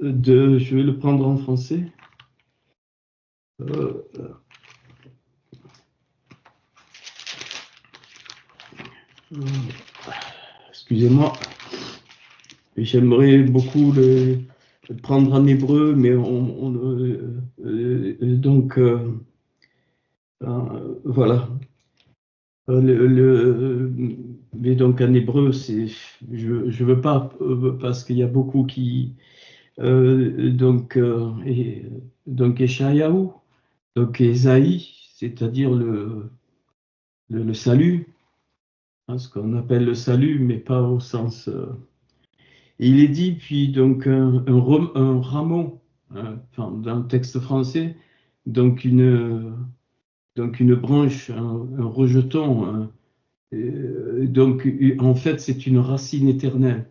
je vais le prendre en français. Excusez-moi, j'aimerais beaucoup le prendre en hébreu, mais voilà. Mais donc en hébreu, je veux pas parce qu'il y a beaucoup qui donc Eshayahu, donc Ésaïe, c'est-à-dire le salut, hein, ce qu'on appelle le salut, mais pas au sens. Il est dit puis donc un rameau, hein, enfin, dans le texte français, donc une branche, un rejeton. Donc, en fait, c'est une racine éternelle.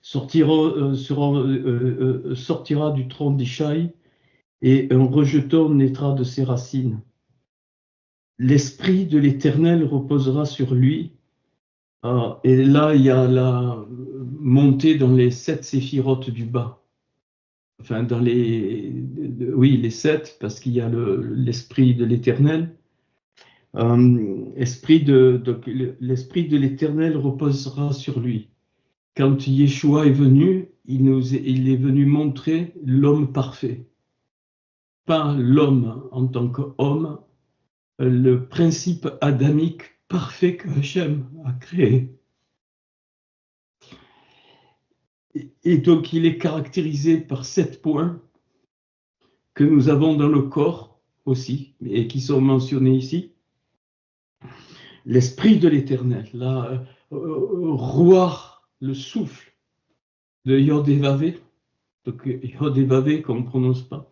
Sortira du tronc d'Ishaï et un rejeton naîtra de ses racines. L'esprit de l'Éternel reposera sur lui. Et là, il y a la montée dans les 7 séphirotes du bas. Enfin, oui, les 7, parce qu'il y a l'esprit de l'Éternel. L'esprit de l'Éternel reposera sur lui. Quand Yeshua est venu, il est venu montrer l'homme parfait. Pas l'homme en tant qu'homme, le principe adamique parfait que Hachem a créé. Et donc, il est caractérisé par 7 points que nous avons dans le corps aussi, et qui sont mentionnés ici. L'esprit de l'Éternel, la Ruach, le souffle de Yod-Hé-Vavé, donc Yod-Hé-Vavé qu'on ne prononce pas.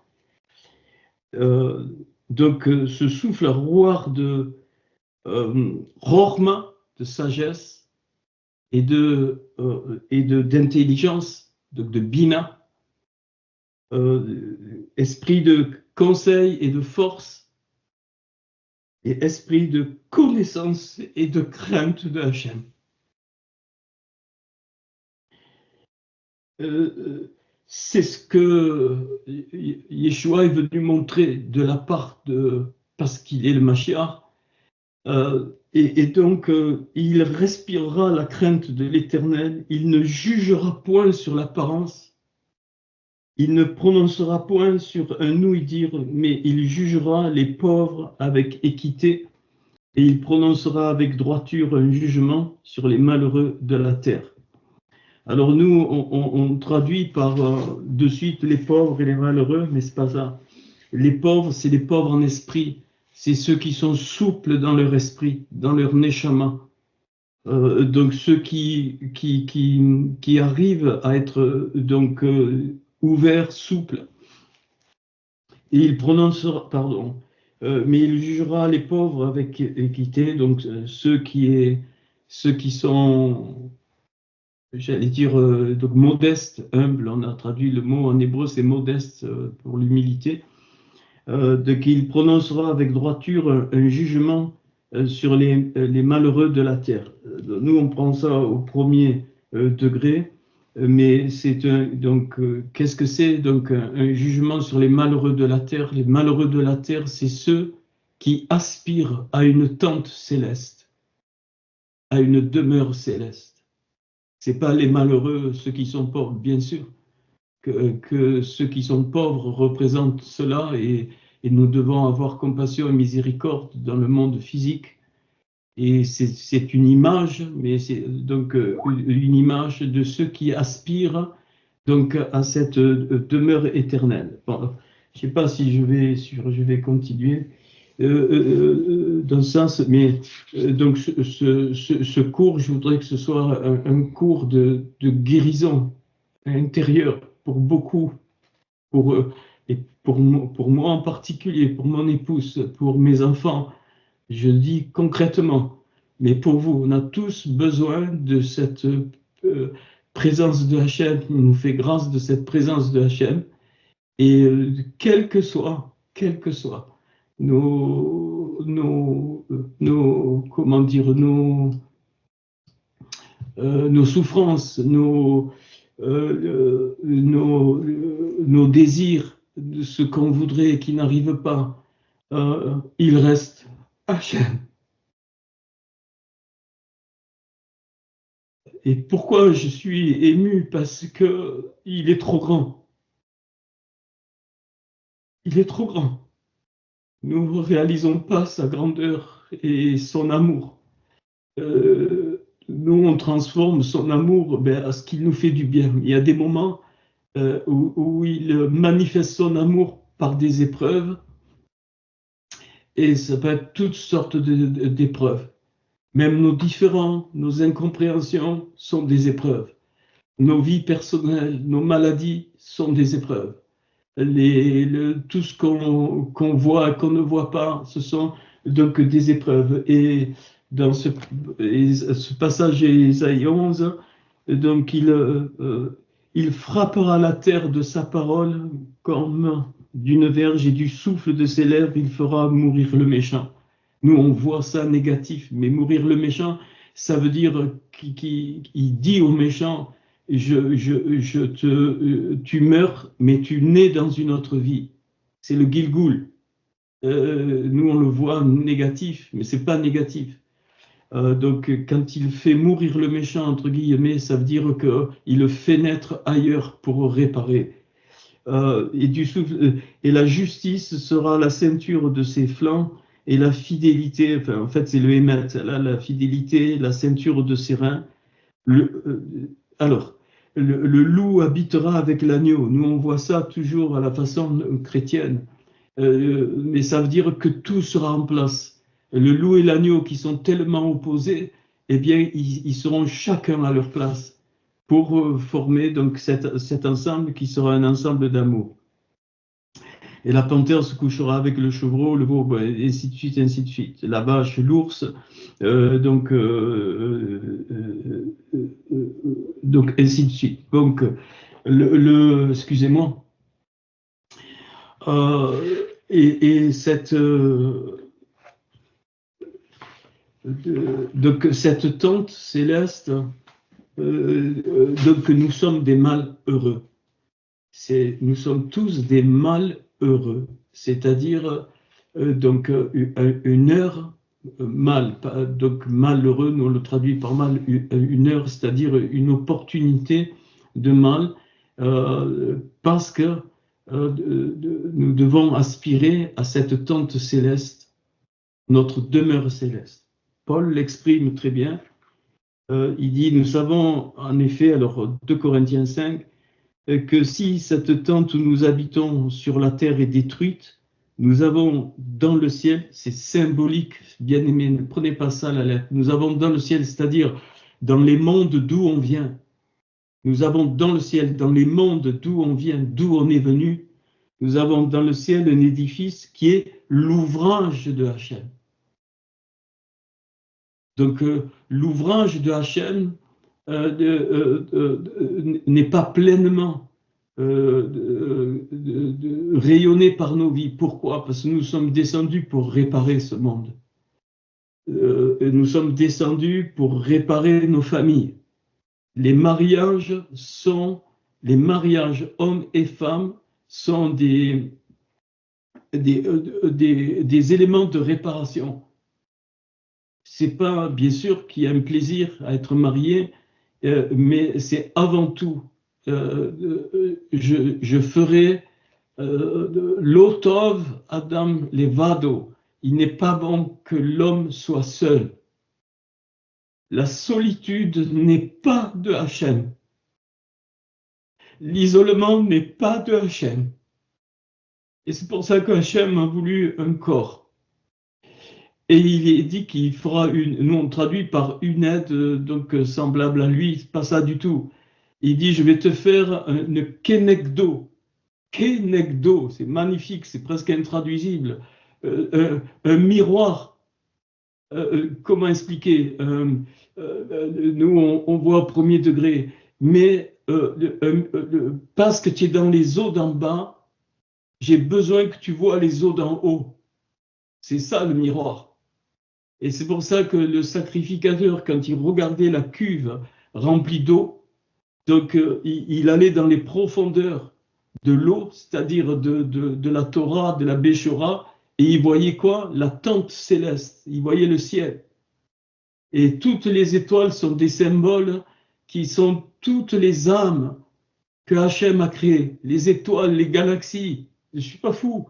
Donc, ce souffle Ruach de Chorma, de sagesse, et d'intelligence, de Bina, esprit de conseil et de force, et esprit de connaissance et de crainte de Hachem. C'est ce que Yeshua est venu montrer de la part parce qu'il est le Mashiach. Et donc, il respirera la crainte de l'Éternel, il ne jugera point sur l'apparence, il ne prononcera point sur un ouï-dire, mais il jugera les pauvres avec équité, et il prononcera avec droiture un jugement sur les malheureux de la terre. Alors nous, on traduit par de suite les pauvres et les malheureux, mais c'est pas ça. Les pauvres, c'est les pauvres en esprit. C'est ceux qui sont souples dans leur esprit, dans leur neshama. Donc ceux qui arrivent à être donc ouverts, souples. Et il prononcera, mais il jugera les pauvres avec équité. Donc ceux qui sont, j'allais dire, donc modestes, humbles. On a traduit le mot en hébreu, c'est modeste pour l'humilité. Qu'il prononcera avec droiture un jugement sur les malheureux de la terre. Nous, on prend ça au premier degré, mais c'est qu'est-ce que c'est donc un jugement sur les malheureux de la terre? Les malheureux de la terre, c'est ceux qui aspirent à une tente céleste, à une demeure céleste. C'est pas les malheureux, ceux qui sont pauvres, bien sûr. Que ceux qui sont pauvres représentent cela et nous devons avoir compassion et miséricorde dans le monde physique. Et c'est une image, mais c'est donc une image de ceux qui aspirent donc à cette demeure éternelle. Bon, je ne sais pas si je vais continuer dans ce sens, mais donc ce cours, je voudrais que ce soit un cours de guérison intérieure pour beaucoup, et pour moi en particulier, pour mon épouse, pour mes enfants, je dis concrètement, mais pour vous, on a tous besoin de cette présence de Hachem, il nous fait grâce de cette présence de Hachem, et quel que soit comment dire, nos souffrances, nos désirs, de ce qu'on voudrait et qui n'arrive pas, il reste Hachem. Et pourquoi je suis ému? Parce que il est trop grand. Il est trop grand. Nous ne réalisons pas sa grandeur et son amour. Nous, on transforme son amour à ce qui nous fait du bien. Il y a des moments où il manifeste son amour par des épreuves, et ça peut être toutes sortes d'épreuves. Même nos différends, nos incompréhensions sont des épreuves. Nos vies personnelles, nos maladies sont des épreuves. Tout ce qu'on voit et qu'on ne voit pas, ce sont donc des épreuves. Et dans ce passage d'Ésaïe 11, donc il frappera la terre de sa parole comme d'une verge, et du souffle de ses lèvres, il fera mourir le méchant. Nous, on voit ça négatif, mais mourir le méchant, ça veut dire qu'il dit au méchant, tu meurs, mais tu nais dans une autre vie. C'est le Gilgoul. Nous, on le voit négatif, mais c'est pas négatif. Donc, quand il fait mourir le méchant, entre guillemets, ça veut dire qu'il le fait naître ailleurs pour réparer. Et la justice sera la ceinture de ses flancs, et la fidélité, enfin, en fait, c'est le Hémet, la fidélité, la ceinture de ses reins. Alors, le loup habitera avec l'agneau. Nous, on voit ça toujours à la façon chrétienne. Mais ça veut dire que tout sera en place. Le loup et l'agneau, qui sont tellement opposés, eh bien, ils seront chacun à leur place pour former donc cet ensemble qui sera un ensemble d'amour. Et la panthère se couchera avec le chevreau, le veau, et ainsi de suite, ainsi de suite. La vache, l'ours, donc ainsi de suite. Donc, excusez-moi. Et donc cette tente céleste, donc nous sommes des malheureux. Nous sommes tous des malheureux, c'est-à-dire donc une heure mal, donc malheureux, nous on le traduit par mal, une heure, c'est-à-dire une opportunité de mal, parce que nous devons aspirer à cette tente céleste, notre demeure céleste. Paul l'exprime très bien. Il dit, nous savons en effet, alors 2 Corinthiens 5, que si cette tente où nous habitons sur la terre est détruite, nous avons dans le ciel, c'est symbolique, bien aimé, ne prenez pas ça à la lettre, nous avons dans le ciel, c'est-à-dire dans les mondes d'où on vient, nous avons dans le ciel, dans les mondes d'où on vient, d'où on est venu, nous avons dans le ciel un édifice qui est l'ouvrage de Hachem. Donc l'ouvrage de Hachem n'est pas pleinement rayonné par nos vies. Pourquoi? Parce que nous sommes descendus pour réparer ce monde. Nous sommes descendus pour réparer nos familles. Les mariages hommes et femmes sont des éléments de réparation. C'est pas, bien sûr, qu'il y a un plaisir à être marié, mais c'est avant tout, je ferai l'otov Adam levado. Il n'est pas bon que l'homme soit seul. La solitude n'est pas de Hachem. L'isolement n'est pas de Hachem. Et c'est pour ça que Hachem a voulu un corps. Et il est dit qu'il fera nous on traduit par une aide donc semblable à lui, pas ça du tout. Il dit, je vais te faire une kenegdo. Kenegdo, c'est magnifique, c'est presque intraduisible. Un miroir. Comment expliquer? Nous, on voit au premier degré, mais parce que tu es dans les eaux d'en bas, j'ai besoin que tu vois les eaux d'en haut. C'est ça le miroir. Et c'est pour ça que le sacrificateur, quand il regardait la cuve remplie d'eau, Donc, il allait dans les profondeurs de l'eau, c'est-à-dire de la Torah, de la Béchora, et il voyait quoi? La tente céleste, il voyait le ciel. Et toutes les étoiles sont des symboles qui sont toutes les âmes que Hachem a créées, les étoiles, les galaxies. Je ne suis pas fou.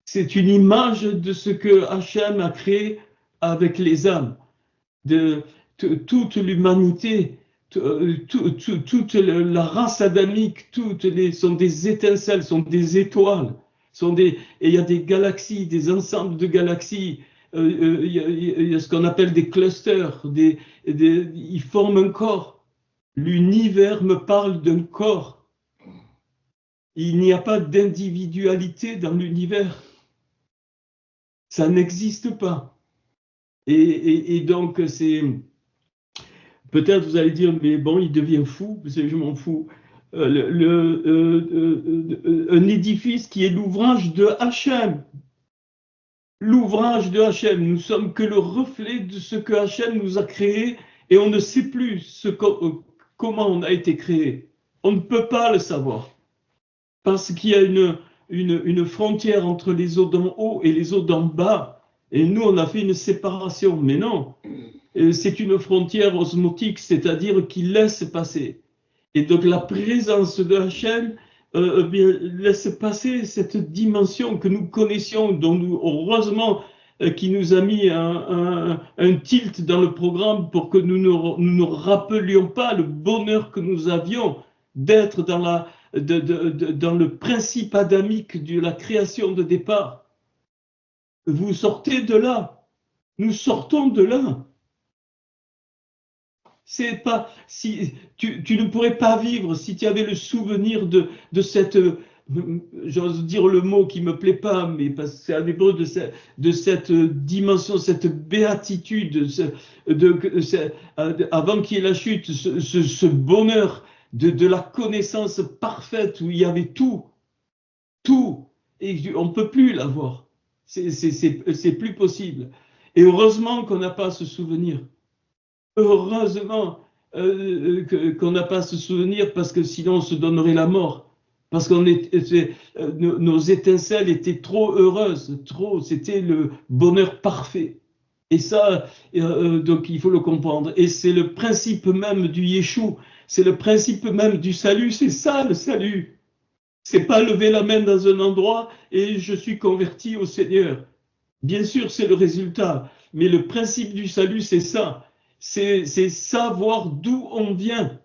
C'est une image de ce que Hachem a créé avec les âmes, de toute l'humanité, toute la race adamique, sont des étincelles, sont des étoiles, et il y a des galaxies, des ensembles de galaxies. Il y a ce qu'on appelle des clusters, ils forment un corps. L'univers me parle d'un corps. Il n'y a pas d'individualité dans l'univers. Ça n'existe pas. Et donc, c'est... Peut-être vous allez dire, mais bon, il devient fou, je m'en fous. Un édifice qui est l'ouvrage de Hachem. L'ouvrage de Hachem. Nous sommes que le reflet de ce que Hachem nous a créé et on ne sait plus comment on a été créé. On ne peut pas le savoir. Parce qu'il y a une frontière entre les eaux d'en haut et les eaux d'en bas. Et nous, on a fait une séparation. Mais non, c'est une frontière osmotique, c'est-à-dire qui laisse passer. Et donc la présence de Hachem laisse passer cette dimension que nous connaissions, dont heureusement, qui nous a mis un tilt dans le programme pour que nous ne rappelions pas le bonheur que nous avions d'être dans le principe adamique de la création de départ. Vous sortez de là. Nous sortons de là. C'est pas, si, tu ne pourrais pas vivre si tu avais le souvenir de cette, j'ose dire le mot qui me plaît pas, mais parce que c'est un hébreu, de cette dimension, cette béatitude, avant qu'il y ait la chute, ce bonheur de la connaissance parfaite où il y avait tout, et on ne peut plus l'avoir. C'est plus possible. Et heureusement qu'on n'a pas ce souvenir. Heureusement qu'on n'a pas ce souvenir parce que sinon on se donnerait la mort. Parce que nos étincelles étaient trop heureuses, c'était le bonheur parfait. Et ça, donc il faut le comprendre. Et c'est le principe même du Yeshua, c'est le principe même du salut, c'est ça le salut. C'est pas lever la main dans un endroit et je suis converti au Seigneur. Bien sûr, c'est le résultat, mais le principe du salut, c'est ça. C'est savoir d'où on vient.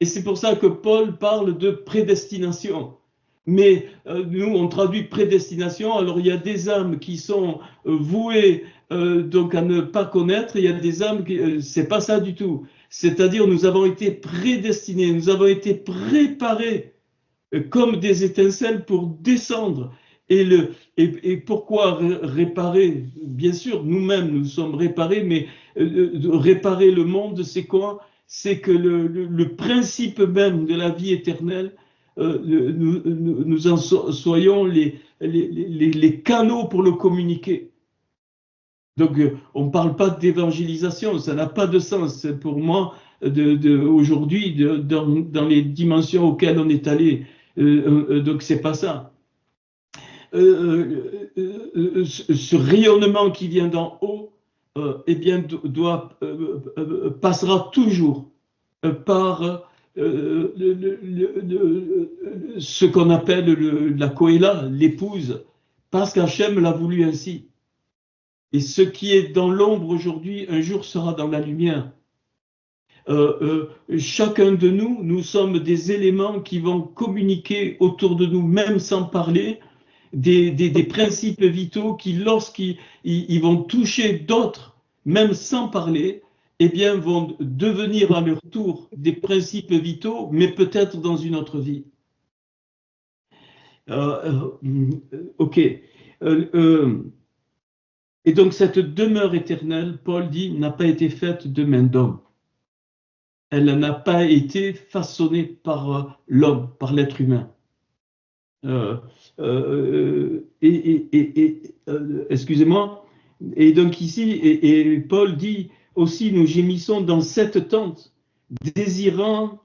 Et c'est pour ça que Paul parle de prédestination. Mais nous, on traduit prédestination. Alors, il y a des âmes qui sont vouées donc à ne pas connaître. Il y a des âmes qui... c'est pas ça du tout. C'est-à-dire, nous avons été prédestinés, nous avons été préparés comme des étincelles pour descendre. Et pourquoi réparer? Bien sûr, nous-mêmes, nous sommes réparés, mais réparer le monde, c'est quoi? C'est que le principe même de la vie éternelle, nous en soyons les canaux pour le communiquer. Donc, on ne parle pas d'évangélisation, ça n'a pas de sens pour moi aujourd'hui dans les dimensions auxquelles on est allé. Donc, c'est pas ça. Ce rayonnement qui vient d'en haut, eh bien, passera toujours par ce qu'on appelle la Kohéla, l'épouse, parce qu'Hachem l'a voulu ainsi. Et ce qui est dans l'ombre aujourd'hui, un jour sera dans la lumière. Chacun de nous, nous sommes des éléments qui vont communiquer autour de nous, même sans parler, des principes vitaux qui, lorsqu'ils vont toucher d'autres, même sans parler, eh bien, vont devenir à leur tour des principes vitaux, mais peut-être dans une autre vie. Ok. Et donc, cette demeure éternelle, Paul dit, n'a pas été faite de main d'homme. Elle n'a pas été façonnée par l'homme, par l'être humain. Excusez-moi. Et donc ici, et Paul dit aussi, nous gémissons dans cette tente, désirant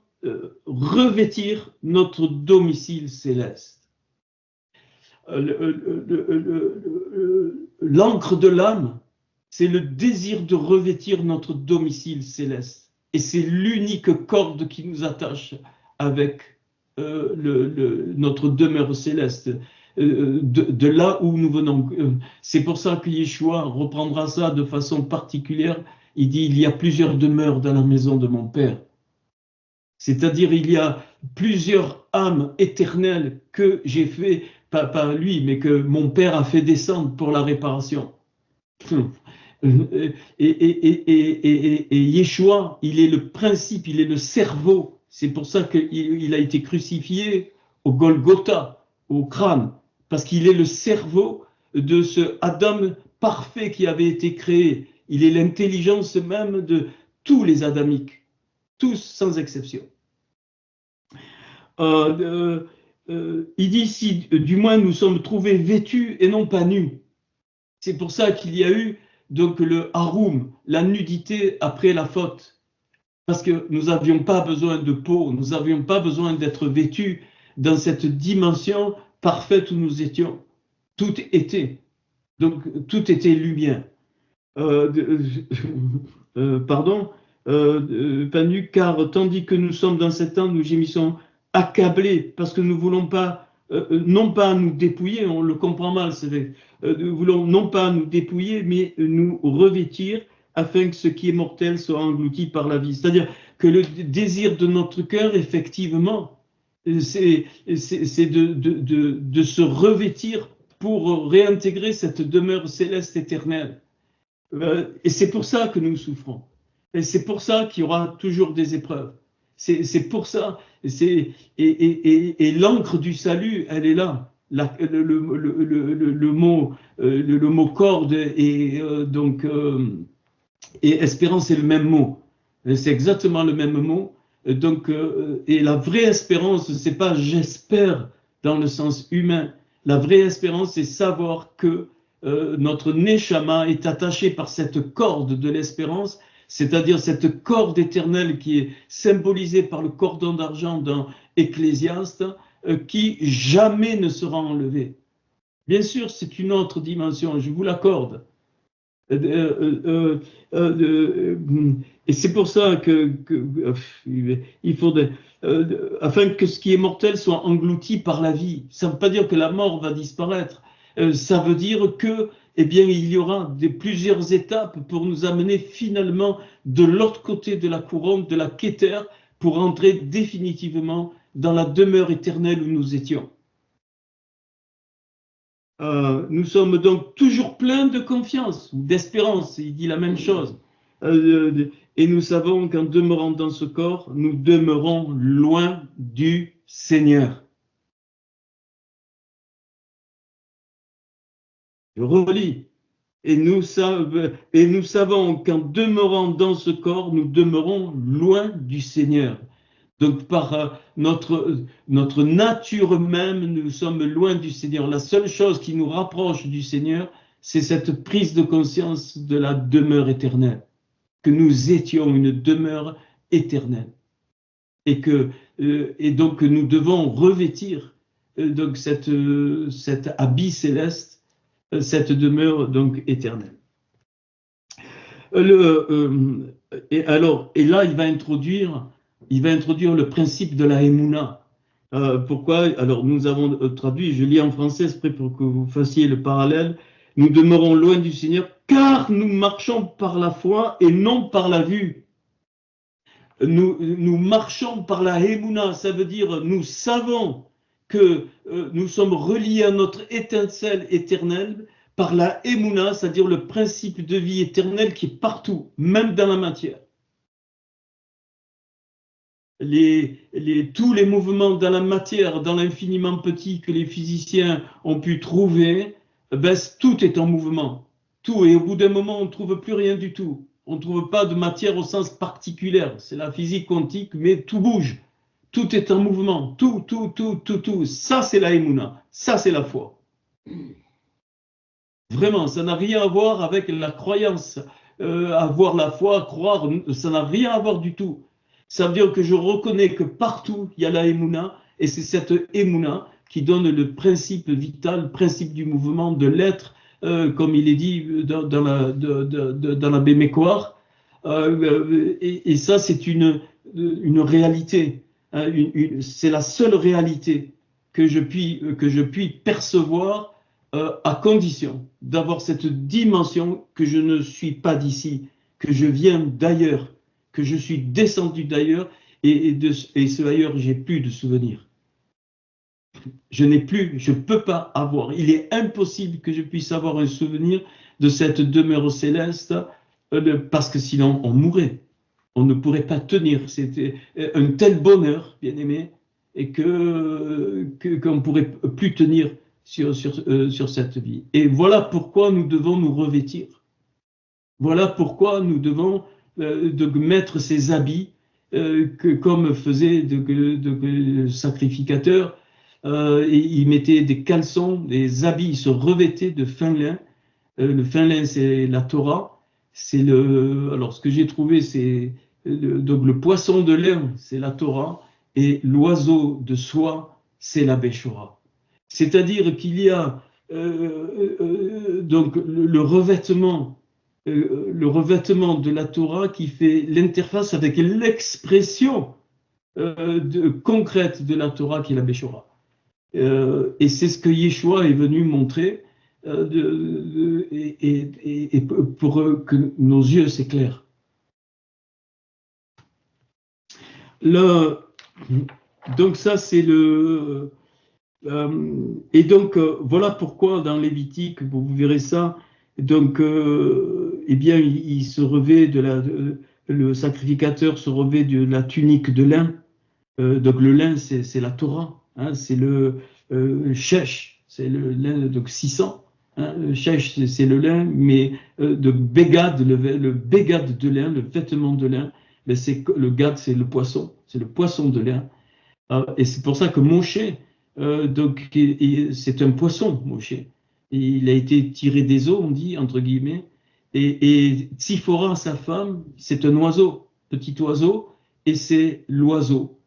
revêtir notre domicile céleste. L'encre de l'âme, c'est le désir de revêtir notre domicile céleste. Et c'est l'unique corde qui nous attache avec notre demeure céleste, de là où nous venons. C'est pour ça que Yeshua reprendra ça de façon particulière. Il dit, il y a plusieurs demeures dans la maison de mon Père. C'est-à-dire, il y a plusieurs âmes éternelles que j'ai fait, pas lui, mais que mon Père a fait descendre pour la réparation. Et Yeshua, il est le principe, il est le cerveau. C'est pour ça qu'il a été crucifié au Golgotha, au crâne, parce qu'il est le cerveau de ce Adam parfait qui avait été créé. Il est l'intelligence même de tous les adamiques, tous sans exception. Il dit si du moins nous sommes trouvés vêtus et non pas nus. C'est pour ça qu'il y a eu donc le haroum, la nudité après la faute. Parce que nous n'avions pas besoin de peau, nous n'avions pas besoin d'être vêtus dans cette dimension parfaite où nous étions. Tout était. Donc tout était lumière. Pardon, pas nu, car tandis que nous sommes dans cet temps, nous gémissons accablés parce que nous ne voulons pas, non pas nous dépouiller, on le comprend mal, c'est vrai, nous voulons non pas nous dépouiller, mais nous revêtir afin que ce qui est mortel soit englouti par la vie. C'est-à-dire que le désir de notre cœur, effectivement, c'est de se revêtir pour réintégrer cette demeure céleste éternelle. Et c'est pour ça que nous souffrons. Et c'est pour ça qu'il y aura toujours des épreuves. C'est pour ça. Et l'encre du salut, elle est là. Le mot corde et et espérance est le même mot. C'est exactement le même mot. Donc, et la vraie espérance, c'est pas j'espère dans le sens humain. La vraie espérance, c'est savoir que notre neshama est attaché par cette corde de l'espérance, c'est-à-dire cette corde éternelle qui est symbolisée par le cordon d'argent dans Ecclésiaste, qui jamais ne sera enlevée. Bien sûr, c'est une autre dimension, je vous l'accorde. Et c'est pour ça il faut afin que ce qui est mortel soit englouti par la vie. Ça ne veut pas dire que la mort va disparaître. Ça veut dire que, eh bien, il y aura plusieurs étapes pour nous amener finalement de l'autre côté de la couronne, de la Kéter, pour entrer définitivement dans la demeure éternelle où nous étions. Nous sommes donc toujours pleins de confiance, d'espérance, il dit la même chose. Et nous savons qu'en demeurant dans ce corps, nous demeurons loin du Seigneur. Je relis. Et nous savons qu'en demeurant dans ce corps, nous demeurons loin du Seigneur. Donc par notre nature même, nous sommes loin du Seigneur. La seule chose qui nous rapproche du Seigneur, c'est cette prise de conscience de la demeure éternelle, que nous étions une demeure éternelle, et donc nous devons revêtir donc cet habit céleste, cette demeure donc éternelle. Et là, il va introduire le principe de la Emouna. Pourquoi? Alors, nous avons traduit, je lis en français exprès pour que vous fassiez le parallèle. Nous demeurons loin du Seigneur, car nous marchons par la foi et non par la vue. Nous marchons par la Emouna, ça veut dire nous savons que nous sommes reliés à notre étincelle éternelle par la Emouna, c'est-à-dire le principe de vie éternelle qui est partout, même dans la matière. Tous les mouvements dans la matière, dans l'infiniment petit que les physiciens ont pu trouver, ben, tout est en mouvement. Tout, et au bout d'un moment, on ne trouve plus rien du tout. On ne trouve pas de matière au sens particulier. C'est la physique quantique, mais tout bouge. Tout est en mouvement. Tout. Ça, c'est la Emouna. Ça, c'est la foi. Vraiment, ça n'a rien à voir avec la croyance. Avoir la foi, croire, ça n'a rien à voir du tout. Ça veut dire que je reconnais que partout, il y a la Emouna, et c'est cette Emouna qui donne le principe vital, le principe du mouvement, de l'être, comme il est dit dans la Bémécoire. Et ça, c'est une réalité. Hein, c'est la seule réalité que je puis percevoir à condition d'avoir cette dimension que je ne suis pas d'ici, que je viens d'ailleurs, que je suis descendu d'ailleurs, et ce ailleurs, j'ai plus de souvenirs. Je n'ai plus, je ne peux pas avoir. Il est impossible que je puisse avoir un souvenir de cette demeure céleste, parce que sinon on mourrait. On ne pourrait pas tenir. C'était un tel bonheur, bien aimé, et qu'on ne pourrait plus tenir sur cette vie. Et voilà pourquoi nous devons nous revêtir. Voilà pourquoi nous devons de mettre ces habits comme faisait le sacrificateur. Et il mettait des caleçons, des habits, il se revêtait de fin lin. Le fin lin, c'est la Torah. Alors, ce que j'ai trouvé, c'est donc le poisson de lin, c'est la Torah, et l'oiseau de soie, c'est la Béchora. C'est-à-dire qu'il y a donc le revêtement de la Torah qui fait l'interface avec l'expression concrète de la Torah qui est la Béchora. Et c'est ce que Yeshua est venu montrer et pour que nos yeux s'éclairent. Donc ça c'est le... et donc voilà pourquoi dans Lévitique, vous verrez ça, donc eh bien il se revêt le sacrificateur se revêt de la tunique de lin. Donc le lin c'est la Torah, hein, c'est le shesh, c'est le lin donc 600. Hein, le shesh c'est le lin, mais de begad, le begad de lin, le vêtement de lin, le gad c'est le poisson de lin. Et c'est pour ça que Moshe, donc c'est un poisson, Moshe. Il a été tiré des eaux, on dit entre guillemets. Et Tzipora, sa femme, c'est un oiseau, petit oiseau, et c'est l'oiseau.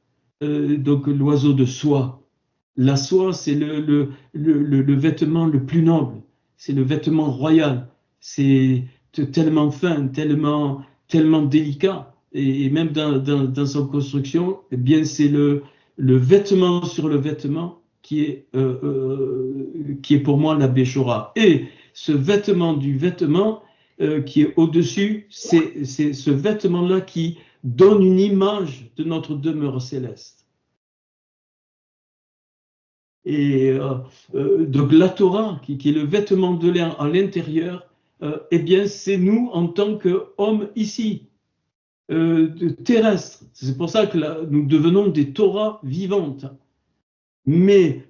Donc l'oiseau de soie. La soie, c'est le vêtement le plus noble, c'est le vêtement royal, c'est tellement fin, tellement délicat, et même dans sa construction, eh bien c'est le vêtement sur le vêtement qui est pour moi la Béchora. Et ce vêtement du vêtement qui est au-dessus, c'est ce vêtement-là qui donne une image de notre demeure céleste. Et donc la Torah, qui est le vêtement de lin à l'intérieur, eh bien c'est nous en tant qu'hommes ici, terrestres. C'est pour ça que nous devenons des Torahs vivantes. Mais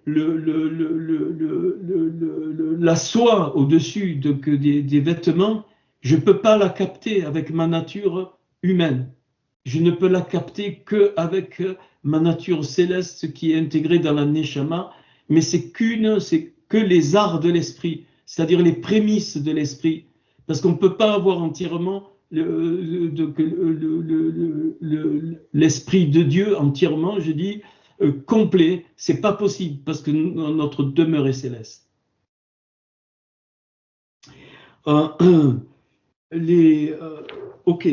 la soie au-dessus des vêtements, je ne peux pas la capter avec ma nature humaine. Je ne peux la capter qu'avec ma nature céleste qui est intégrée dans la Neshama, mais c'est que les arts de l'esprit, c'est-à-dire les prémices de l'esprit, parce qu'on ne peut pas avoir entièrement l'esprit de Dieu entièrement, je dis, complet, c'est pas possible parce que notre demeure est céleste. Ok.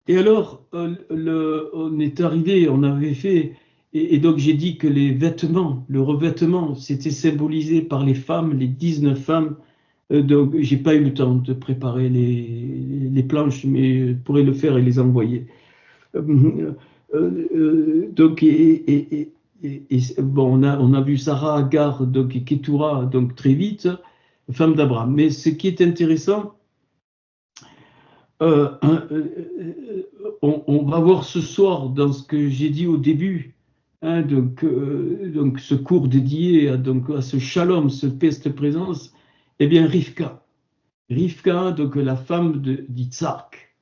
Et alors, on est arrivé, on avait fait, et donc j'ai dit que les vêtements, le revêtement, c'était symbolisé par les femmes, les 19 femmes. Donc, j'ai pas eu le temps de préparer les planches, mais je pourrais le faire et les envoyer. Donc, bon, on a vu Sarah, Agar, donc Ketura, donc très vite, femme d'Abraham. Mais ce qui est intéressant, on va voir ce soir dans ce que j'ai dit au début, hein, donc ce cours dédié à ce shalom, ce paix, cette présence, eh bien Rivka, donc la femme d'Yitzhak.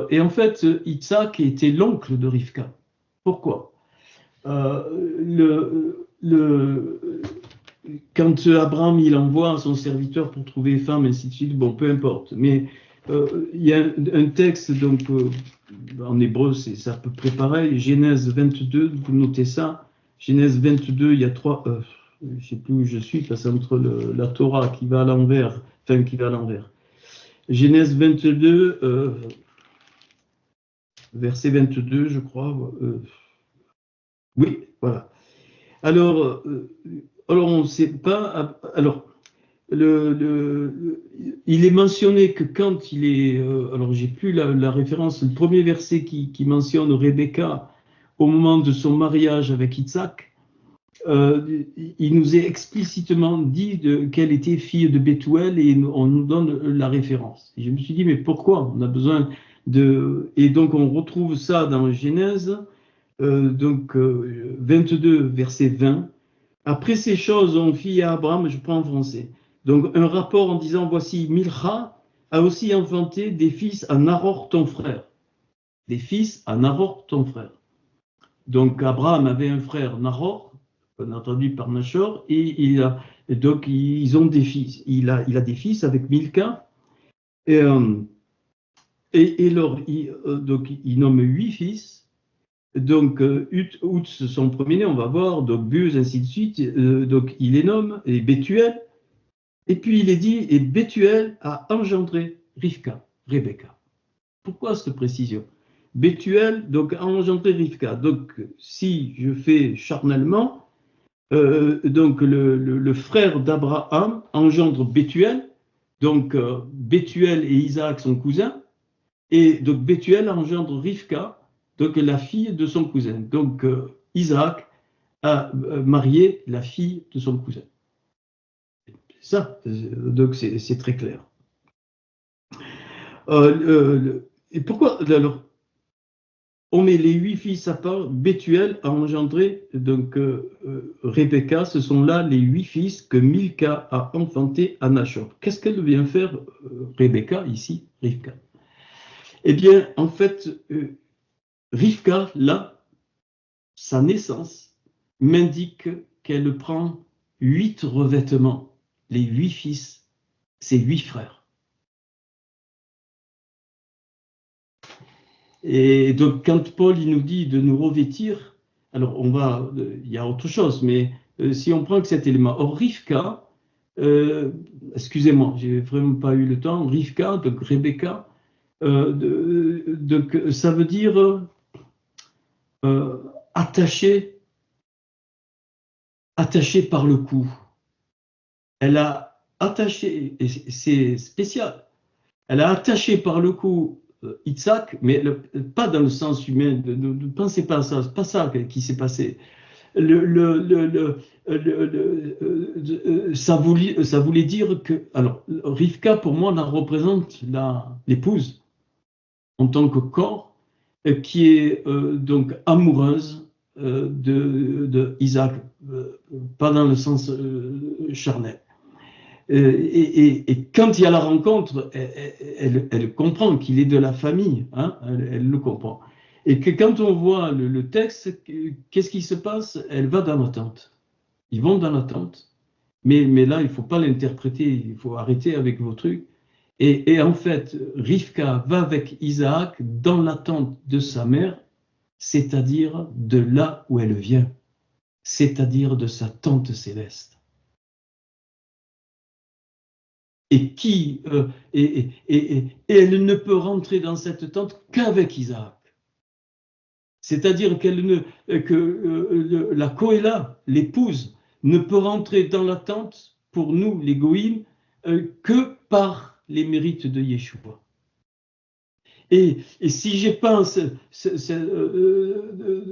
Et en fait, Yitzhak était l'oncle de Rivka. Pourquoi? Quand Abraham il envoie son serviteur pour trouver femme, ainsi de suite, bon, peu importe. Mais il y a un texte, donc, en hébreu, c'est à peu près pareil, Genèse 22, vous notez ça, Genèse 22, il y a trois, je ne sais plus où je suis, parce que c'est entre la Torah qui va à l'envers, enfin qui va à l'envers. Genèse 22, verset 22, je crois. Oui, voilà. Alors, on ne sait pas. Alors, il est mentionné que quand il est. Alors, j'ai plus la référence. Le premier verset qui mentionne Rebecca au moment de son mariage avec Isaac, il nous est explicitement dit qu'elle était fille de Bethuel et on nous donne la référence. Et je me suis dit, mais pourquoi on a besoin de. Et donc, on retrouve ça dans Genèse, 22, verset 20. Après ces choses, on fit à Abraham, je prends en français, donc un rapport en disant, voici, Milcha a aussi enfanté des fils à Nahor ton frère. Des fils à Nahor ton frère. Donc Abraham avait un frère Nahor, on a entendu par Nachor, et donc ils ont des fils. Il a des fils avec Milka, donc il nomme 8 fils. Donc, Outs, son premier-né, on va voir, donc Buz, ainsi de suite, donc il les nomme, et Bethuel, et puis il est dit, et Bethuel a engendré Rivka, Rebecca. Pourquoi cette précision? Bethuel, donc, a engendré Rivka. Donc, si je fais charnellement, donc le frère d'Abraham engendre Bethuel, donc Bethuel et Isaac sont cousins, et donc Bethuel engendre Rivka, donc la fille de son cousin. Donc Isaac a marié la fille de son cousin. C'est ça, donc c'est très clair. Et pourquoi alors on met les 8 fils à part? Bethuel a engendré donc Rebecca. Ce sont là les 8 fils que Milka a enfantés à Nachor. Qu'est-ce qu'elle vient faire Rebecca ici, Rivka? Eh bien, en fait, Rivka, là, sa naissance m'indique qu'elle prend 8 revêtements, les 8 fils, ses 8 frères. Et donc, quand Paul il nous dit de nous revêtir, alors il y a autre chose, mais si on prend que cet élément, or Rivka, excusez-moi, j'ai vraiment pas eu le temps, Rivka, donc Rebecca, donc ça veut dire attaché par le cou. Elle a attaché, et c'est spécial, elle a attaché par le cou Isaac, mais pas dans le sens humain, ne pensez pas à ça, c'est pas ça qui s'est passé. Ça voulait dire que, alors, Rivka, pour moi, la représente l'épouse en tant que corps, qui est donc amoureuse de Isaac, pas dans le sens charnel. Et quand il y a la rencontre, elle comprend qu'il est de la famille, hein, elle le comprend. Et que quand on voit le texte, qu'est-ce qui se passe? Elle va dans la tente. Ils vont dans la tente. Mais là, il ne faut pas l'interpréter, il faut arrêter avec vos trucs. Et en fait, Rivka va avec Isaac dans la tente de sa mère, c'est-à-dire de là où elle vient, c'est-à-dire de sa tente céleste. Et elle ne peut rentrer dans cette tente qu'avec Isaac. C'est-à-dire que la Kohéla, l'épouse, ne peut rentrer dans la tente, pour nous, les Goïms, que par les mérites de Yeshua. Et si je pense,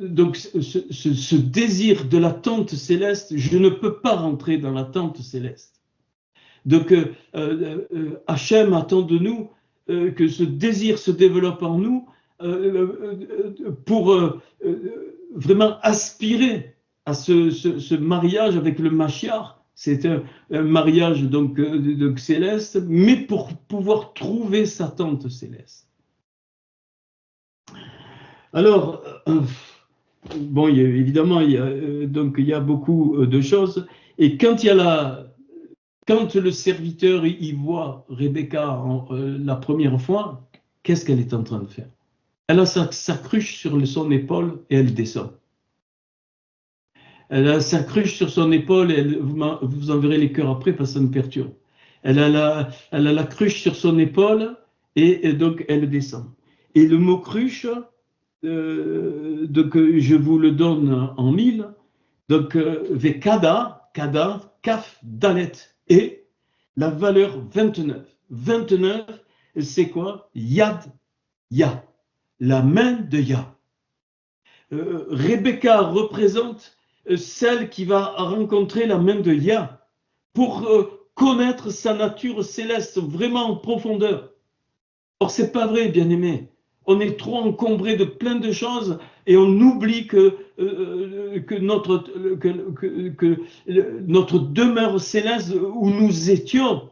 donc ce désir de la tente céleste, je ne peux pas rentrer dans la tente céleste. Donc Hachem attend de nous que ce désir se développe en nous pour vraiment aspirer à ce mariage avec le Mashiach. C'est un mariage donc céleste, mais pour pouvoir trouver sa tente céleste. Alors, bon, évidemment, il y a beaucoup de choses. Et quand quand le serviteur il voit Rebecca la première fois, qu'est-ce qu'elle est en train de faire? Elle a sa cruche sur son épaule et elle descend. Elle a sa cruche sur son épaule et vous en verrez les cœurs après parce que ça me perturbe. Elle a la cruche sur son épaule et donc elle descend. Et le mot cruche, donc je vous le donne en mille. Donc Vekada, Kada, Kaf, Dalet et la valeur 29. 29, c'est quoi? Yad, Ya, la main de Ya. Rebecca représente celle qui va rencontrer la main de Ya pour connaître sa nature céleste vraiment en profondeur. Or, c'est pas vrai, bien-aimé. On est trop encombré de plein de choses et on oublie que notre demeure céleste où nous étions,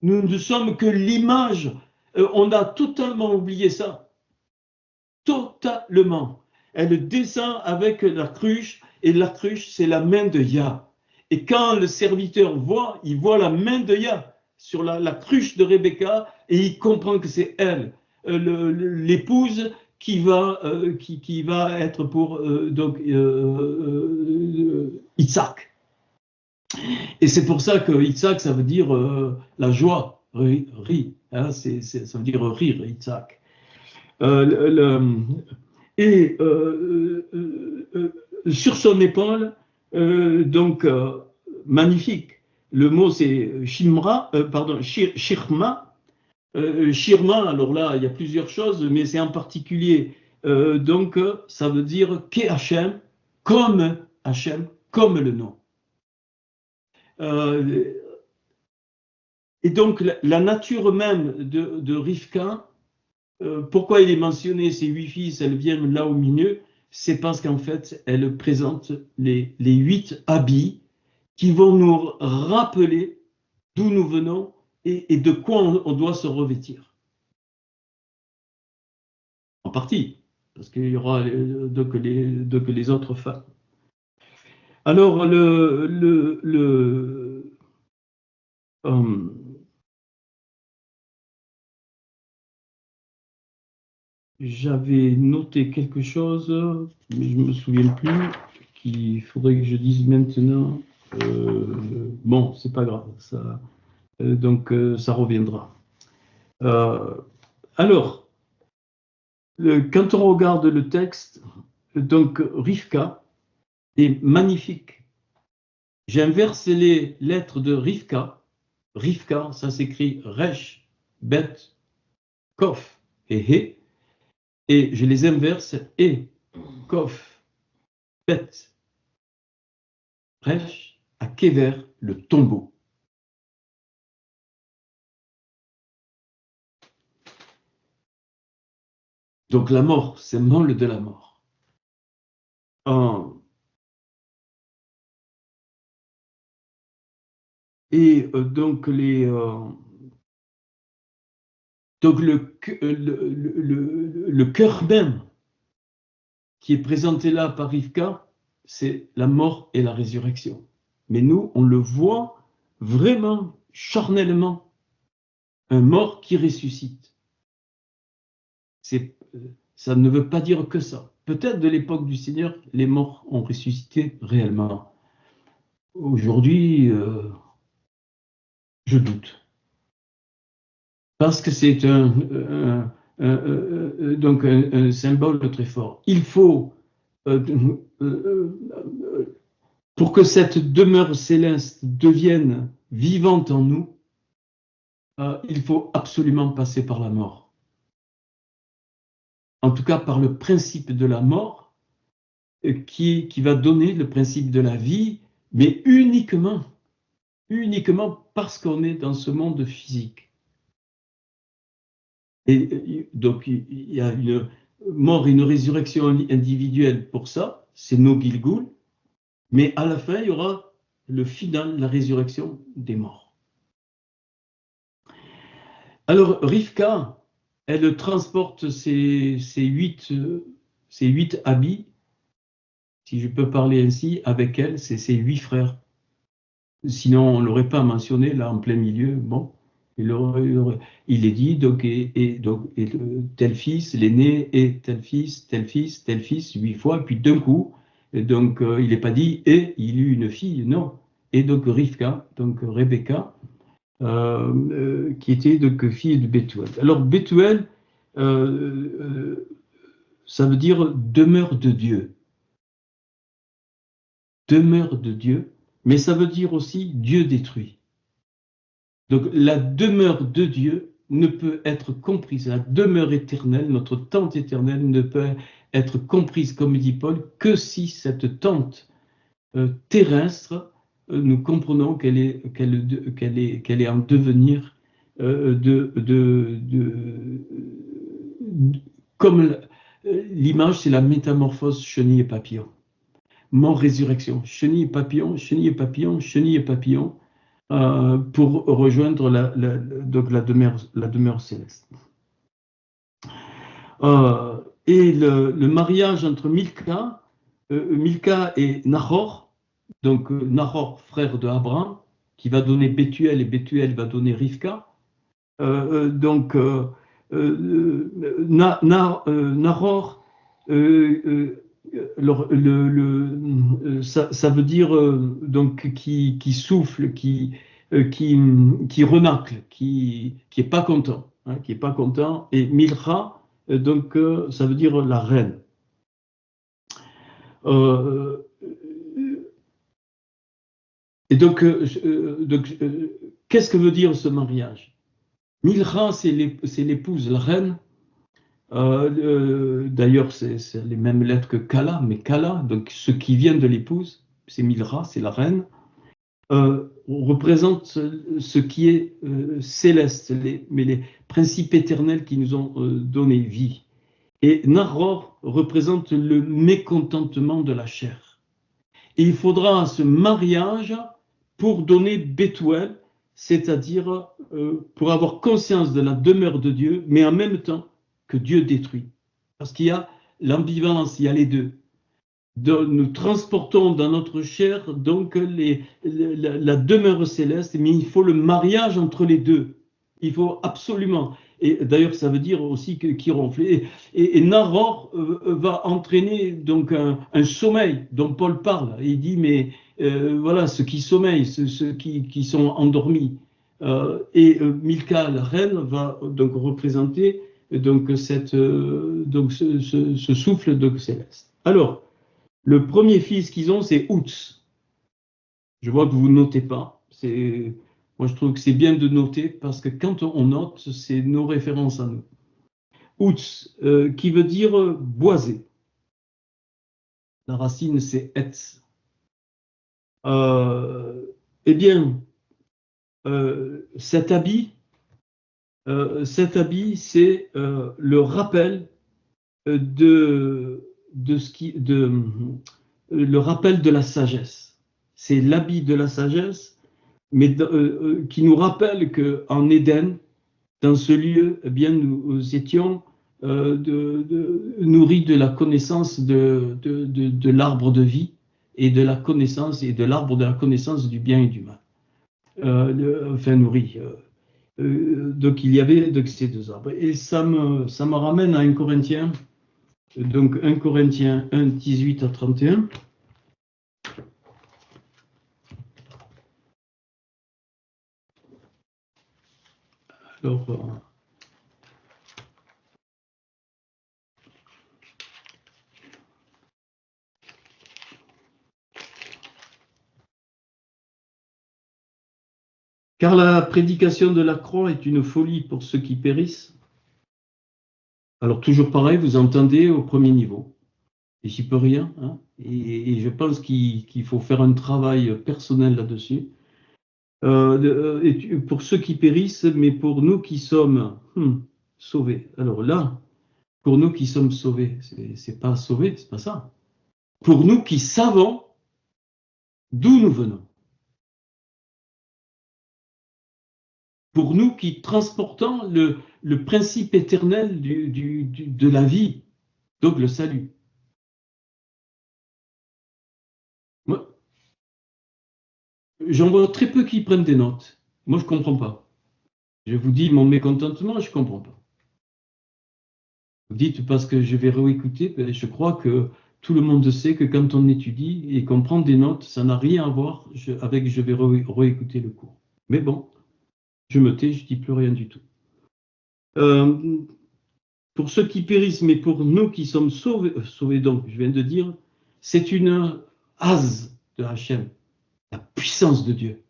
nous ne sommes que l'image. On a totalement oublié ça. Totalement. Elle descend avec la cruche, et la cruche, c'est la main de Yah. Et quand le serviteur voit, il voit la main de Yah sur la cruche de Rebecca, et il comprend que c'est elle, l'épouse qui va être pour Isaac. Et c'est pour ça que Isaac, ça veut dire la joie, hein, ça veut dire rire, Isaac. Et sur son épaule, magnifique. Le mot c'est Shirma. Shirma, alors là, il y a plusieurs choses, mais c'est en particulier, ça veut dire Ke Hachem, comme Hachem, comme le nom. Et donc, la nature même de Rivka, pourquoi il est mentionné ces 8 fils, elles viennent là au milieu, c'est parce qu'en fait, elles présentent les 8 habits qui vont nous rappeler d'où nous venons et de quoi on doit se revêtir. En partie, parce qu'il y aura donc les autres femmes. Alors, j'avais noté quelque chose, mais je ne me souviens plus, qu'il faudrait que je dise maintenant. Bon, c'est pas grave, ça, ça reviendra. Alors, quand on regarde le texte, donc Rivka est magnifique. J'inverse les lettres de Rivka. Rivka, ça s'écrit Resh, Bet, Kof et He. Et je les inverse, E, Kof, Bet, Resh, à Kever, le tombeau. Donc la mort, symbole de la mort. Et donc le cœur même qui est présenté là par Rivka, c'est la mort et la résurrection. Mais nous, on le voit vraiment, charnellement, un mort qui ressuscite. Ça ne veut pas dire que ça. Peut-être de l'époque du Seigneur, les morts ont ressuscité réellement. Aujourd'hui, je doute. Parce que c'est un symbole très fort. Il faut, pour que cette demeure céleste devienne vivante en nous, il faut absolument passer par la mort. En tout cas, par le principe de la mort, qui va donner le principe de la vie, mais uniquement parce qu'on est dans ce monde physique. Et donc, il y a une mort et une résurrection individuelle pour ça, c'est no Gilgul, mais à la fin, il y aura le final, la résurrection des morts. Alors, Rivka, elle transporte ces 8 habits, si je peux parler ainsi, avec elle, c'est ses 8 frères. Sinon, on ne l'aurait pas mentionné là en plein milieu. Bon, il est dit, donc, tel fils, l'aîné, et tel fils, tel fils, tel fils, 8 fois, et puis d'un coup, et donc il n'est pas dit, et il eut une fille, non. Et donc Rivka, donc Rebecca, qui était donc fille de Bethuel. Alors Bethuel, ça veut dire demeure de Dieu, demeure de Dieu, mais ça veut dire aussi Dieu détruit. Donc la demeure de Dieu ne peut être comprise, la demeure éternelle, notre tente éternelle ne peut être comprise, comme dit Paul, que si cette tente terrestre, nous comprenons qu'elle est en devenir comme l'image, c'est la métamorphose chenille et papillon. Mort, résurrection, chenille et papillon, chenille et papillon, chenille et papillon, pour rejoindre donc la demeure céleste. Et le mariage entre Milka et Nahor, donc Nahor, frère de Abraham, qui va donner Bethuel et Bethuel va donner Rivka. Donc Nahor, ça veut dire donc qui souffle, qui renacle, qui est pas content, hein, qui est pas content. Et Milcha, donc ça veut dire la reine. Euh, et donc, qu'est-ce que veut dire ce mariage? Milcha, c'est l'épouse, la reine. D'ailleurs, c'est les mêmes lettres que Kala, mais Kala, donc ce qui vient de l'épouse, c'est Milra, c'est la reine, représente ce qui est céleste, mais les principes éternels qui nous ont donné vie. Et Nahor représente le mécontentement de la chair. Et il faudra ce mariage pour donner Bethuel, c'est-à-dire pour avoir conscience de la demeure de Dieu, mais en même temps que Dieu détruit. Parce qu'il y a l'ambivalence, il y a les deux. Nous transportons dans notre chair donc la demeure céleste, mais il faut le mariage entre les deux. Il faut absolument. Et d'ailleurs, ça veut dire aussi qui ronfle. Et Nahor va entraîner donc un sommeil dont Paul parle. Il dit, mais voilà, ceux qui sommeillent, ceux qui sont endormis. Milka, la reine, va donc représenter donc, donc ce souffle donc, céleste. Alors, le premier fils qu'ils ont, c'est Outs. Je vois que vous ne notez pas. Moi, je trouve que c'est bien de noter parce que quand on note, c'est nos références à nous. Outs, qui veut dire boisé. La racine, c'est etz. Eh bien, cet habit, c'est le rappel le rappel de la sagesse. C'est l'habit de la sagesse, mais qui nous rappelle qu'en Éden, dans ce lieu, eh bien, nous étions nourris de la connaissance de l'arbre de vie et de la connaissance et de l'arbre de la connaissance du bien et du mal. Enfin, nourris. Donc, il y avait donc, ces deux arbres. Et ça me ramène à 1 Corinthiens, donc 1 Corinthiens 1, 18 à 31. Alors, car la prédication de la croix est une folie pour ceux qui périssent. Alors toujours pareil, vous entendez au premier niveau. Et j'y peux rien. Hein, et je pense qu'il faut faire un travail personnel là-dessus. Pour ceux qui périssent, mais pour nous qui sommes sauvés. Alors là, pour nous qui sommes sauvés, c'est pas sauvés, c'est pas ça. Pour nous qui savons d'où nous venons. Pour nous qui transportons le principe éternel de la vie, donc le salut. Moi, J'en vois très peu qui prennent des notes. Moi, je ne comprends pas. Je vous dis mon mécontentement, je ne comprends pas. Vous dites parce que je vais réécouter, ben, je crois que tout le monde sait que quand on étudie et qu'on prend des notes, ça n'a rien à voir avec je vais réécouter le cours. Mais bon, je me tais, je ne dis plus rien du tout. Euh, pour ceux qui périssent, mais pour nous qui sommes sauvés donc, je viens de dire, c'est une hase de Hachem, la puissance de Dieu.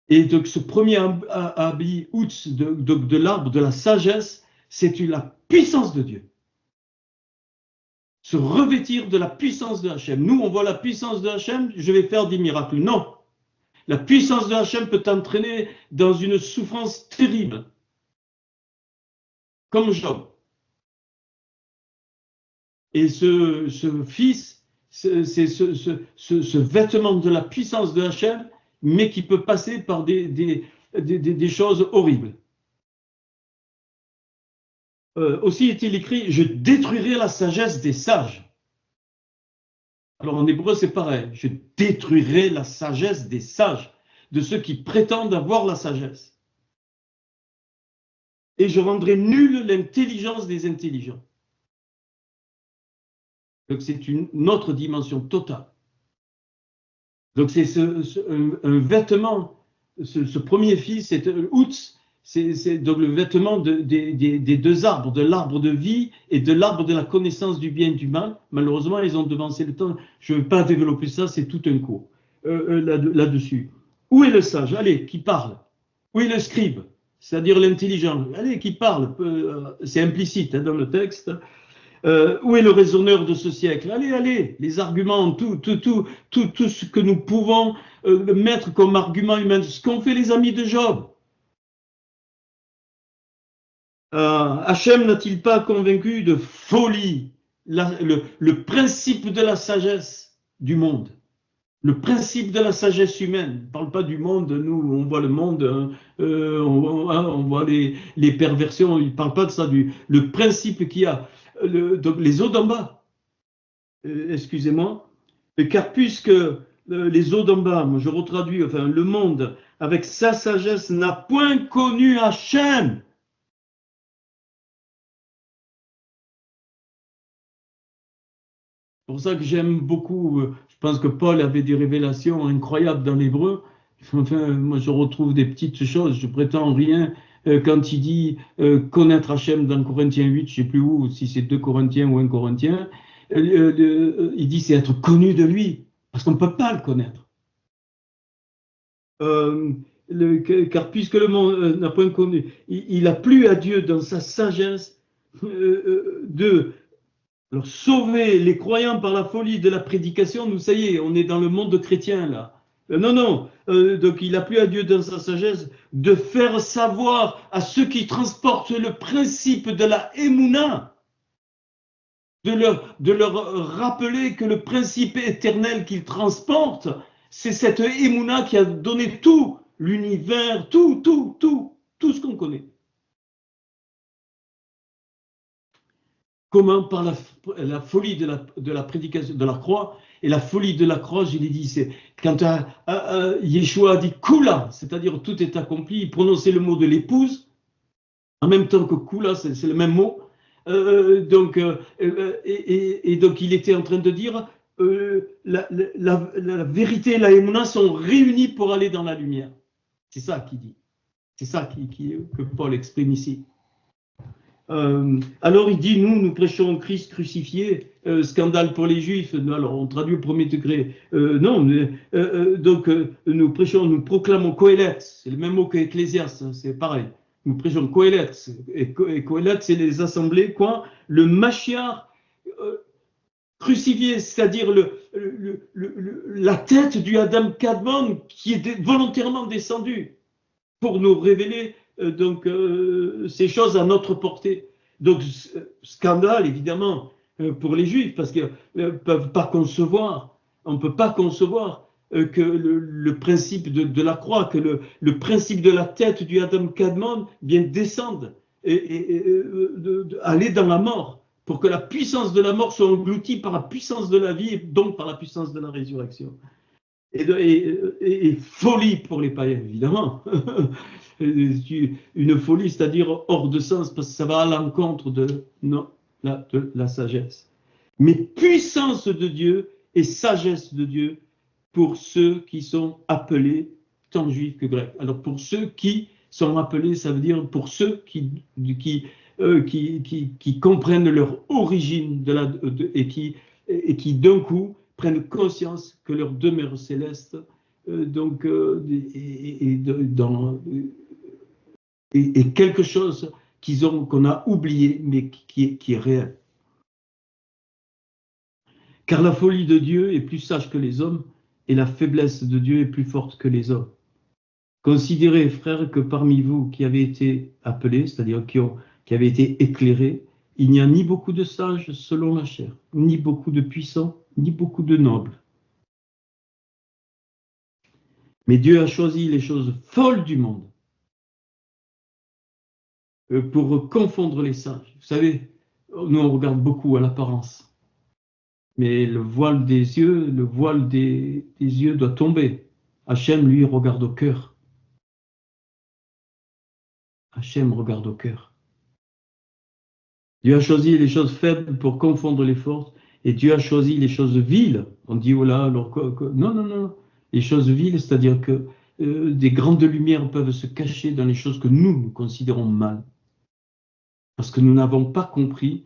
Et donc ce premier habit outs de l'arbre de la sagesse, c'est la puissance de Dieu. Se revêtir de la puissance de Hachem. Nous, on voit la puissance de Hachem, je vais faire des miracles. Non. La puissance de Hachem peut t'entraîner dans une souffrance terrible, comme Job. Et ce fils, c'est ce vêtement de la puissance de Hachem, mais qui peut passer par des choses horribles. Aussi est-il écrit, je détruirai la sagesse des sages. Alors en hébreu, c'est pareil. Je détruirai la sagesse des sages, de ceux qui prétendent avoir la sagesse. Et je rendrai nulle l'intelligence des intelligents. Donc c'est une autre dimension totale. Donc c'est un vêtement, ce premier fils, c'est Outs, c'est donc le vêtement des deux arbres, de l'arbre de vie et de l'arbre de la connaissance du bien et du mal. Malheureusement, ils ont devancé le temps. Je ne vais pas développer ça, c'est tout un cours là-dessus. Où est le sage? Allez, qui parle? Où est le scribe? C'est-à-dire l'intelligent. Allez, qui parle? C'est implicite dans le texte. Où est le raisonneur de ce siècle? Allez, allez, les arguments, tout ce que nous pouvons mettre comme argument humain, ce qu'ont fait les amis de Job. Hachem n'a-t-il pas convaincu de folie le principe de la sagesse du monde? Le principe de la sagesse humaine. On ne parle pas du monde, nous, on voit le monde, on voit les perversions, il ne parle pas de ça, le principe qu'il y a. Donc les eaux d'en bas, excusez-moi, car puisque les eaux d'en bas, moi je retraduis, enfin le monde, avec sa sagesse, n'a point connu Hachem. C'est pour ça que j'aime beaucoup, je pense que Paul avait des révélations incroyables dans l'hébreu. Enfin, moi je retrouve des petites choses, je prétends rien. Quand il dit connaître Hachem dans Corinthiens 8, je ne sais plus où, si c'est 2 Corinthiens ou 1 Corinthien, il dit c'est être connu de lui, parce qu'on ne peut pas le connaître. Car puisque le monde n'a point connu, il a plu à Dieu dans sa sagesse de alors, sauver les croyants par la folie de la prédication, nous, ça y est, on est dans le monde chrétien, là. Non, non. Donc, il a plu à Dieu dans sa sagesse de faire savoir à ceux qui transportent le principe de la Emouna, de leur rappeler que le principe éternel qu'ils transportent, c'est cette Emouna qui a donné tout l'univers, tout ce qu'on connaît. Comment? Par la folie de la prédication de la croix. Et la folie de la croix, je l'ai dit, c'est quand Yeshua a dit Kula, c'est-à-dire tout est accompli, il prononçait le mot de l'épouse, en même temps que Kula, c'est le même mot. Donc il était en train de dire la vérité et la émouna sont réunies pour aller dans la lumière. C'est ça qu'il dit. C'est ça que Paul exprime ici. Alors il dit, nous prêchons Christ crucifié, scandale pour les Juifs. Alors on traduit au premier degré. Donc nous prêchons, nous proclamons Kohelet, c'est le même mot que Ecclésiaste, c'est pareil. Nous prêchons Kohelet, et Kohelet c'est les assemblées, quoi? Le Mashiach crucifié, c'est-à-dire la tête du Adam Kadmon qui est volontairement descendu pour nous révéler ces choses à notre portée. Donc, scandale, évidemment, pour les Juifs, parce qu'ils ne peuvent pas concevoir, on ne peut pas concevoir que le principe de la croix, que le principe de la tête du Adam Kadmon vienne descendre et aller dans la mort, pour que la puissance de la mort soit engloutie par la puissance de la vie et donc par la puissance de la résurrection. et folie pour les païens, évidemment. Une folie, c'est-à-dire hors de sens, parce que ça va à l'encontre de, non, de la sagesse. Mais puissance de Dieu et sagesse de Dieu pour ceux qui sont appelés, tant juifs que grecs. Alors pour ceux qui sont appelés, ça veut dire pour ceux qui comprennent leur origine et qui d'un coup prennent conscience que leur demeure céleste est quelque chose qu'on a oublié, mais qui est réel. Car la folie de Dieu est plus sage que les hommes, et la faiblesse de Dieu est plus forte que les hommes. Considérez, frères, que parmi vous qui avez été appelés, c'est-à-dire qui avez été éclairés, il n'y a ni beaucoup de sages selon la chair, ni beaucoup de puissants, ni beaucoup de nobles. Mais Dieu a choisi les choses folles du monde pour confondre les sages. Vous savez, nous on regarde beaucoup à l'apparence, mais le voile des yeux doit tomber. Hachem, lui, regarde au cœur. Hachem regarde au cœur. Dieu a choisi les choses faibles pour confondre les forces, et Dieu a choisi les choses viles. On dit, oh là, alors, non, non, non. Les choses viles, c'est-à-dire que des grandes lumières peuvent se cacher dans les choses que nous considérons mal. Parce que nous n'avons pas compris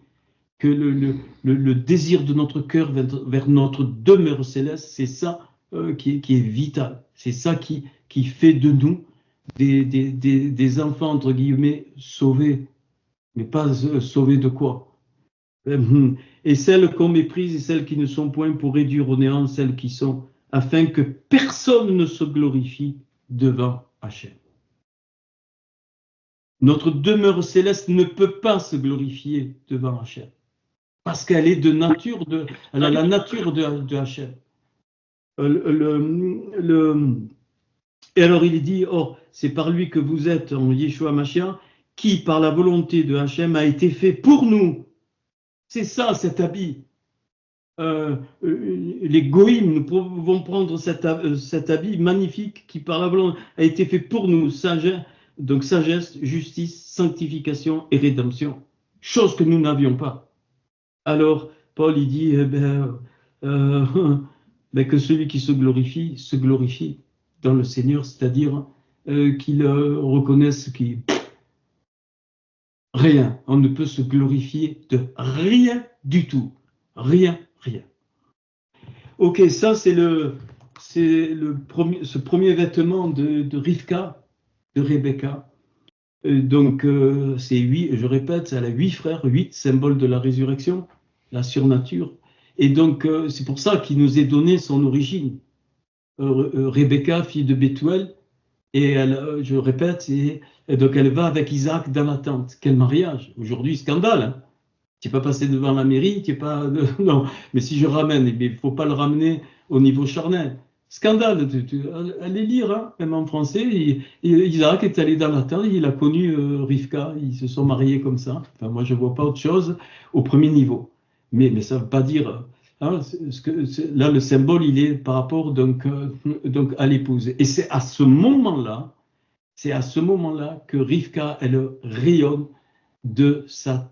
que le désir de notre cœur vers notre demeure céleste, c'est ça qui est vital. C'est ça qui fait de nous des enfants, entre guillemets, sauvés. Mais pas sauvés de quoi? Et celles qu'on méprise et celles qui ne sont point pour réduire au néant celles qui sont, afin que personne ne se glorifie devant Hachem. Notre demeure céleste ne peut pas se glorifier devant Hachem, parce qu'elle est elle a la nature de Hachem. Et alors il dit, oh, c'est par lui que vous êtes en Yeshua Mashiach, qui par la volonté de Hachem a été fait pour nous. C'est ça cet habit. Les goïms, nous pouvons prendre cet habit magnifique qui par la volonté a été fait pour nous, donc sagesse, justice, sanctification et rédemption, chose que nous n'avions pas. Alors Paul il dit que celui qui se glorifie dans le Seigneur, c'est-à-dire qu'il reconnaisse qu'il rien, on ne peut se glorifier de rien du tout, rien. Ok, ça c'est ce premier vêtement de Rivka, de Rebecca. Donc c'est 8, je répète, elle a 8 frères, 8 symboles de la résurrection, la surnature. Et donc c'est pour ça qu'il nous est donné son origine. Rebecca, fille de Bethuel, et elle, je répète, et donc elle va avec Isaac dans la tente. Quel mariage! Aujourd'hui, scandale, hein. Tu n'es pas passé devant la mairie, tu n'es pas... Non, mais si je ramène, il ne faut pas le ramener au niveau charnel. Scandale, allez lire, hein, même en français. Isaac est allé dans la tente, il a connu Rivka, ils se sont mariés comme ça. Enfin, moi, je ne vois pas autre chose au premier niveau. Mais ça ne veut pas dire... Hein, là, le symbole, il est par rapport donc à l'épouse. Et c'est à ce moment-là que Rivka, elle rayonne de sa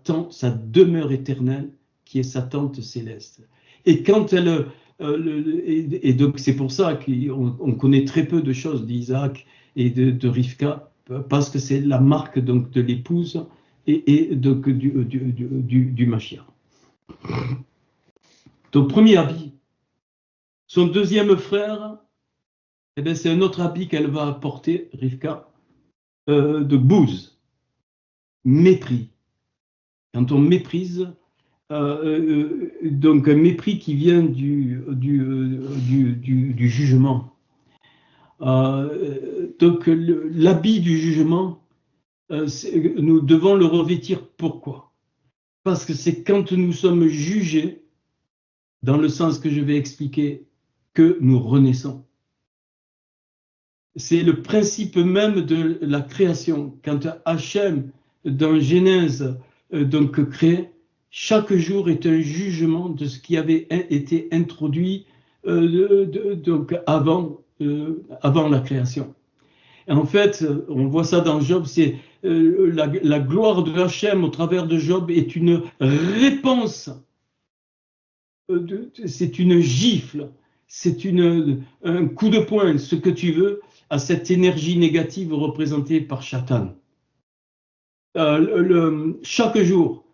demeure éternelle, qui est sa tente céleste. Et quand elle... et donc c'est pour ça qu'on connaît très peu de choses d'Isaac et de Rivka, parce que c'est la marque donc de l'épouse et donc du Mashiach. Donc premier habit. Son deuxième frère, eh bien, c'est un autre habit qu'elle va porter, Rivka, de bouse, mépris. Quand on méprise, donc un mépris qui vient du jugement. Donc l'habit du jugement, nous devons le revêtir. Pourquoi? Parce que c'est quand nous sommes jugés, dans le sens que je vais expliquer, que nous renaissons. C'est le principe même de la création. Quand Hachem, dans Genèse, donc crée, chaque jour est un jugement de ce qui avait été introduit donc avant la création. Et en fait, on voit ça dans Job, c'est la gloire de Hachem au travers de Job est une réponse, c'est une gifle, c'est un coup de poing, ce que tu veux, à cette énergie négative représentée par Satan. Chaque jour,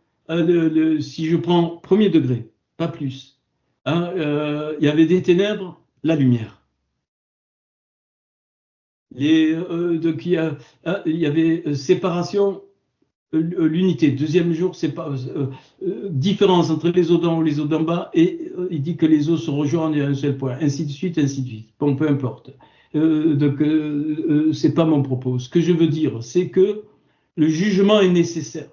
si je prends premier degré, pas plus, hein, il y avait des ténèbres, la lumière. Donc il y avait séparation, l'unité. Deuxième jour, c'est pas différence entre les eaux d'en haut et les eaux d'en bas, et il dit que les eaux se rejoignent à un seul point, ainsi de suite, ainsi de suite. Bon, peu importe. Donc c'est pas mon propos. Ce que je veux dire, c'est que le jugement est nécessaire.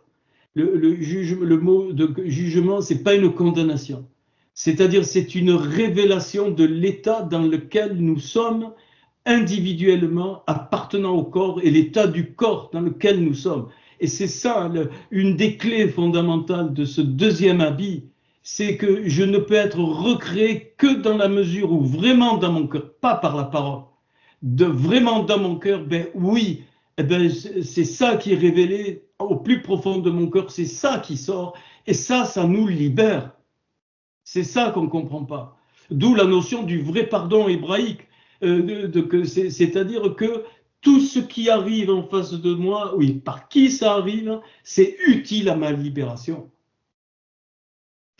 Le mot de jugement, c'est pas une condamnation. C'est-à-dire, c'est une révélation de l'état dans lequel nous sommes individuellement appartenant au corps et l'état du corps dans lequel nous sommes. Et c'est ça, une des clés fondamentales de ce deuxième habit, c'est que je ne peux être recréé que dans la mesure où vraiment dans mon cœur, pas par la parole, vraiment dans mon cœur, ben oui, eh ben c'est ça qui est révélé au plus profond de mon cœur, c'est ça qui sort, et ça nous libère. C'est ça qu'on ne comprend pas. D'où la notion du vrai pardon hébraïque, c'est-à-dire que tout ce qui arrive en face de moi, oui, par qui ça arrive, c'est utile à ma libération.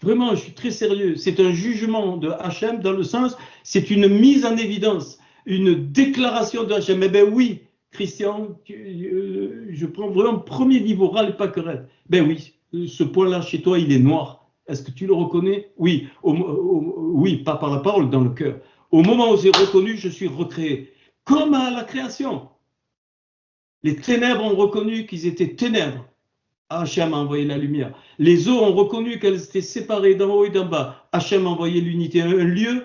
Vraiment, je suis très sérieux. C'est un jugement de Hachem dans le sens, c'est une mise en évidence, une déclaration de Hachem. Eh bien oui, Christian, je prends vraiment premier niveau, râle pas querelle. Ben oui, ce point-là chez toi, il est noir. Est-ce que tu le reconnais? Oui, oui, pas par la parole, dans le cœur. Au moment où j'ai reconnu, je suis recréé. Comme à la création. Les ténèbres ont reconnu qu'ils étaient ténèbres. Hachem a envoyé la lumière. Les eaux ont reconnu qu'elles étaient séparées d'en haut et d'en bas. Hachem a envoyé l'unité, un lieu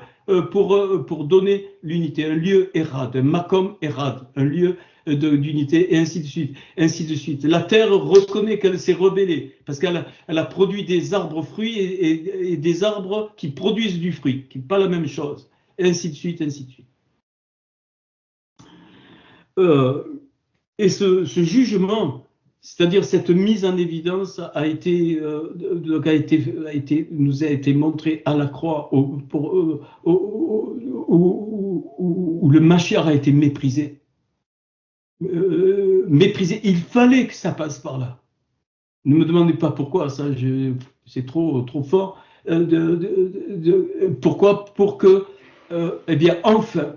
pour donner l'unité, un lieu Erad, un Makom Erad, un lieu d'unité, et ainsi de suite, ainsi de suite. La terre reconnaît qu'elle s'est rebellée parce qu'elle a produit des arbres fruits et des arbres qui produisent du fruit, qui n'est pas la même chose, et ainsi de suite, ainsi de suite. Et ce jugement, c'est-à-dire cette mise en évidence, nous a été montré à la croix où le Mashiach a été méprisé. Méprisé. Il fallait que ça passe par là. Ne me demandez pas pourquoi, ça, c'est trop fort. Pourquoi? Pour que, eh bien, enfin,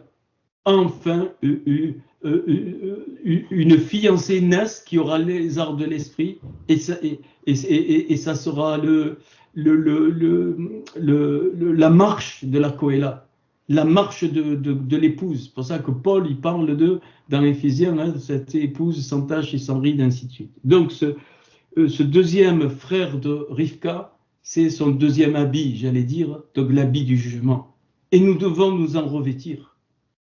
une fiancée naisse qui aura les arts de l'esprit, et ça sera la marche de la Kohéla, la marche de l'épouse. C'est pour ça que Paul, il parle dans Éphésiens, hein, cette épouse sans tache et sans ride, ainsi de suite. Donc, ce deuxième frère de Rivka, c'est son deuxième habit, j'allais dire, donc l'habit du jugement. Et nous devons nous en revêtir.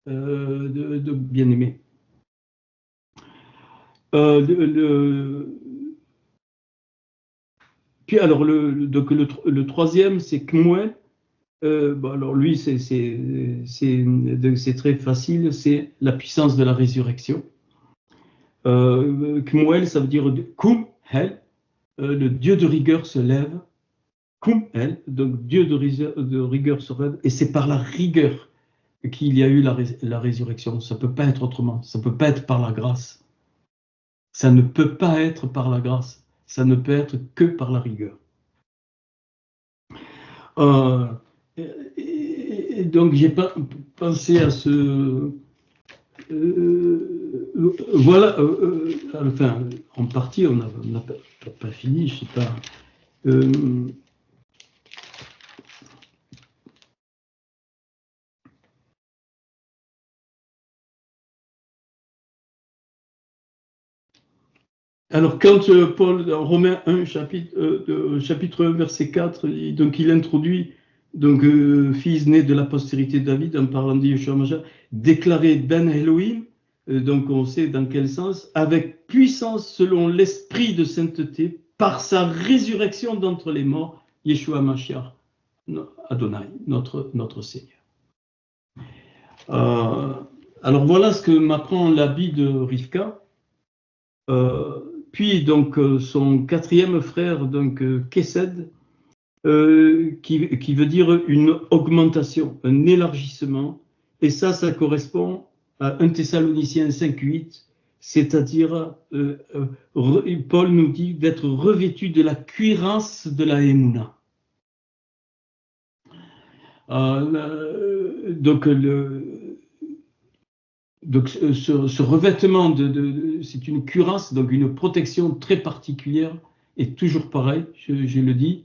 De bien-aimé. Puis alors le troisième, c'est Kmuel. Alors lui, c'est très facile, c'est la puissance de la résurrection. Kmuel, ça veut dire Kum Hel, le Dieu de rigueur se lève. Kum Hel, donc Dieu de rigueur se lève, et c'est par la rigueur qu'il y a eu la résurrection. Ça ne peut pas être autrement. Ça ne peut pas être par la grâce. Ça ne peut pas être par la grâce. Ça ne peut être que par la rigueur. Et donc, j'ai pas pensé à ce... voilà. Enfin, en partie, on n'a pas fini, je ne sais pas... Alors, quand Paul, dans Romains 1, chapitre 1, verset 4, donc il introduit, donc, fils né de la postérité de David, en parlant de Yeshua Mashiach, déclaré Ben Elohim, donc on sait dans quel sens, avec puissance selon l'esprit de sainteté, par sa résurrection d'entre les morts, Yeshua Mashiach, Adonai, notre Seigneur. Alors voilà ce que m'apprend l'habit de Rivka. Puis donc son quatrième frère, donc Kesed, qui veut dire une augmentation, un élargissement. Et ça correspond à 1 Thessaloniciens 5,8, c'est-à-dire, Paul nous dit d'être revêtu de la cuirasse de la Emouna. Donc, ce revêtement, c'est une cuirasse, donc une protection très particulière, et toujours pareil, je le dis.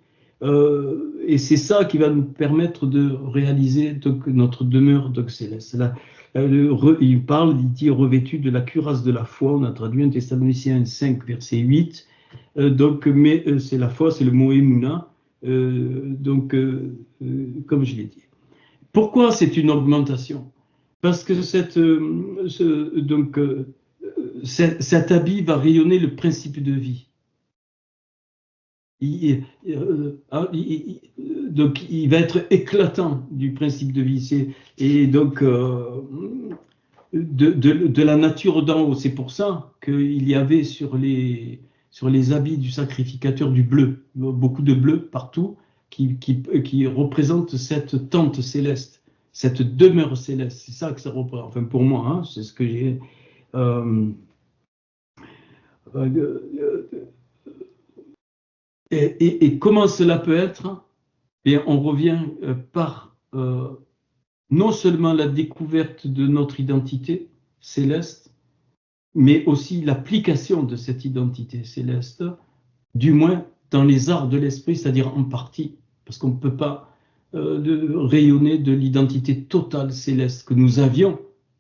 Et c'est ça qui va nous permettre de réaliser donc, notre demeure donc, céleste. Là, il dit revêtu de la cuirasse de la foi, on a traduit 1 Thessaloniciens 5, verset 8. Mais c'est la foi, c'est le mot Emouna, comme je l'ai dit. Pourquoi c'est une augmentation? Parce que cet habit va rayonner le principe de vie. Donc, il va être éclatant du principe de vie. Et donc, de la nature d'en haut. C'est pour ça qu'il y avait sur les habits du sacrificateur du bleu, beaucoup de bleu partout, qui représentent cette tente céleste, cette demeure céleste. C'est ça que ça représente. Enfin, pour moi, hein, c'est ce que j'ai. Et comment cela peut être? Et on revient par non seulement la découverte de notre identité céleste, mais aussi l'application de cette identité céleste, du moins dans les arts de l'esprit, c'est-à-dire en partie, parce qu'on ne peut pas rayonner de l'identité totale céleste que nous avions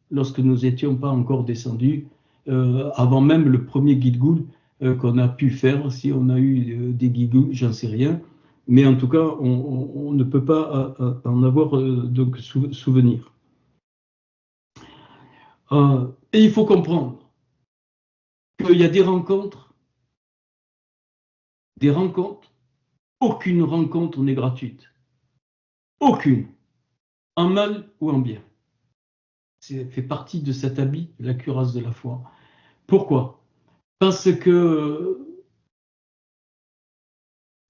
lorsque nous n'étions pas encore descendus, avant même le premier Gilgul qu'on a pu faire, si on a eu des Gilgul, j'en sais rien, mais en tout cas, on ne peut pas en avoir donc souvenir. Et il faut comprendre qu'il y a des rencontres, aucune rencontre n'est gratuite. Aucune, en mal ou en bien. Ça fait partie de cet habit, la cuirasse de la foi. Pourquoi? Parce que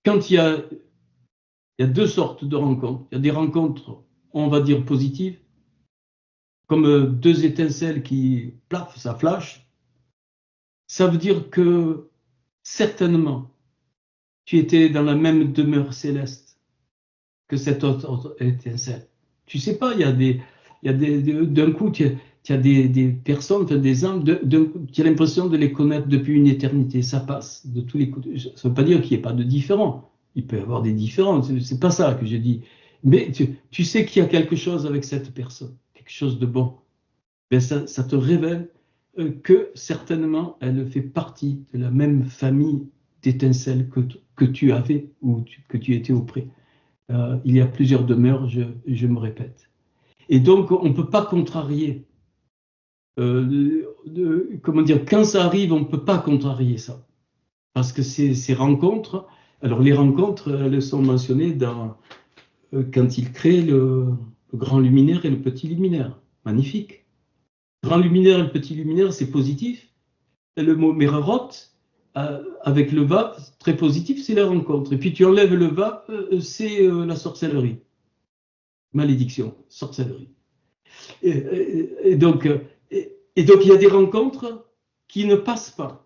quand il y a deux sortes de rencontres. Il y a des rencontres, on va dire, positives, comme deux étincelles qui, plaf, ça flash. Ça veut dire que certainement, tu étais dans la même demeure céleste que cette autre étincelle. Tu sais pas, d'un coup, tu as des personnes, des âmes, tu as l'impression de les connaître depuis une éternité. Ça passe de tous les côtés. Ça ne veut pas dire qu'il n'y ait pas de différents. Il peut y avoir des différents. C'est pas ça que je dis. Mais tu sais qu'il y a quelque chose avec cette personne, quelque chose de bon. Ben ça te révèle que certainement elle fait partie de la même famille d'étincelles que tu avais ou que tu étais auprès. Il y a plusieurs demeures, je me répète. Et donc, on ne peut pas contrarier. Comment dire, quand ça arrive, on ne peut pas contrarier ça. Parce que ces rencontres, alors les rencontres, elles sont mentionnées quand il crée le grand luminaire et le petit luminaire. Magnifique. Grand luminaire et le petit luminaire, c'est positif. Et le mot Merarot, avec le Vav, très positif, c'est la rencontre. Et puis tu enlèves le Vav, c'est la sorcellerie. Malédiction, sorcellerie. Et donc, il y a des rencontres qui ne passent pas.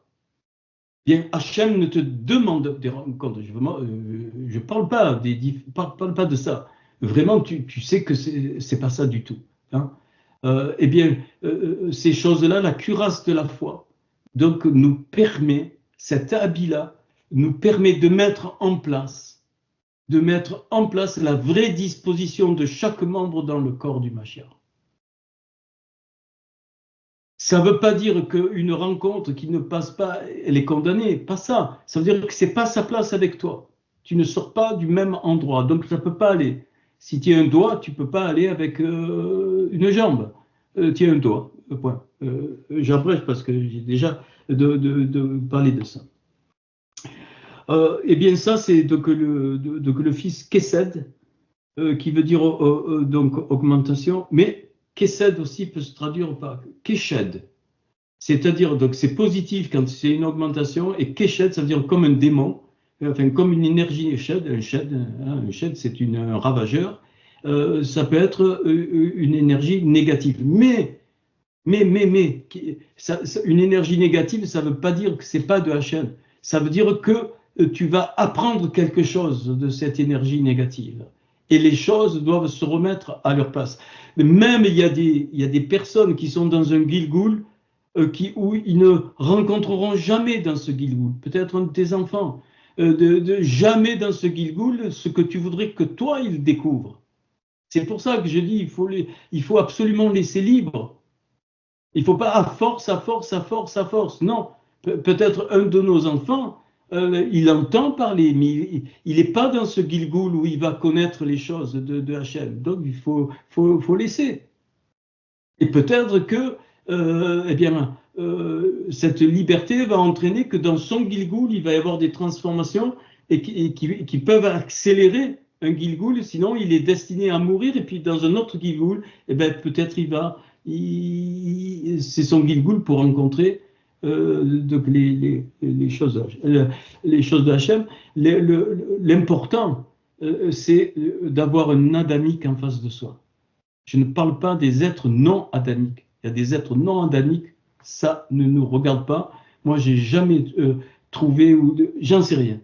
Bien, Hachem ne te demande des rencontres. Je ne parle pas de ça. Vraiment, tu sais que c'est pas ça du tout. Hein. Ces choses-là, la cuirasse de la foi, donc nous permet, cet habit-là, nous permet de mettre en place la vraie disposition de chaque membre dans le corps du Mashiach. Ça ne veut pas dire qu'une rencontre qui ne passe pas, elle est condamnée, pas ça. Ça veut dire que ce n'est pas sa place avec toi. Tu ne sors pas du même endroit, donc ça ne peut pas aller. Si tu as un doigt, tu ne peux pas aller avec une jambe. Tu as un doigt, point. J'abrège parce que j'ai déjà parlé de ça. Eh bien ça, c'est donc le fils Kesed, qui veut dire donc augmentation, mais Kesed aussi peut se traduire par Keshed. C'est-à-dire, donc c'est positif quand c'est une augmentation, et Keshed, ça veut dire comme un démon, enfin comme une énergie shed, un shed c'est un ravageur, ça peut être une énergie négative. Une énergie négative, ça ne veut pas dire que c'est pas de Hachem. Ça veut dire que tu vas apprendre quelque chose de cette énergie négative. Et les choses doivent se remettre à leur place. Même il y a des personnes qui sont dans un Gilgoul où ils ne rencontreront jamais dans ce Gilgoul, peut-être un de tes enfants, jamais dans ce Gilgoul ce que tu voudrais que toi, ils découvrent. C'est pour ça que je dis il faut absolument laisser libre. Il ne faut pas à force, à force, à force, à force. Non, peut-être un de nos enfants, il entend parler, mais il n'est pas dans ce Gilgoul où il va connaître les choses de Hachem. Donc il faut laisser. Et peut-être que eh bien, cette liberté va entraîner que dans son Gilgoul, il va y avoir des transformations qui peuvent accélérer un Gilgoul, sinon il est destiné à mourir, et puis dans un autre Gilgoul, eh ben, peut-être c'est son Gilgoul pour rencontrer donc les choses de Hachem. L'important, c'est d'avoir un adamique en face de soi. Je ne parle pas des êtres non adamiques. Il y a des êtres non adamiques, ça ne nous regarde pas. Moi, j'ai jamais trouvé, j'en sais rien.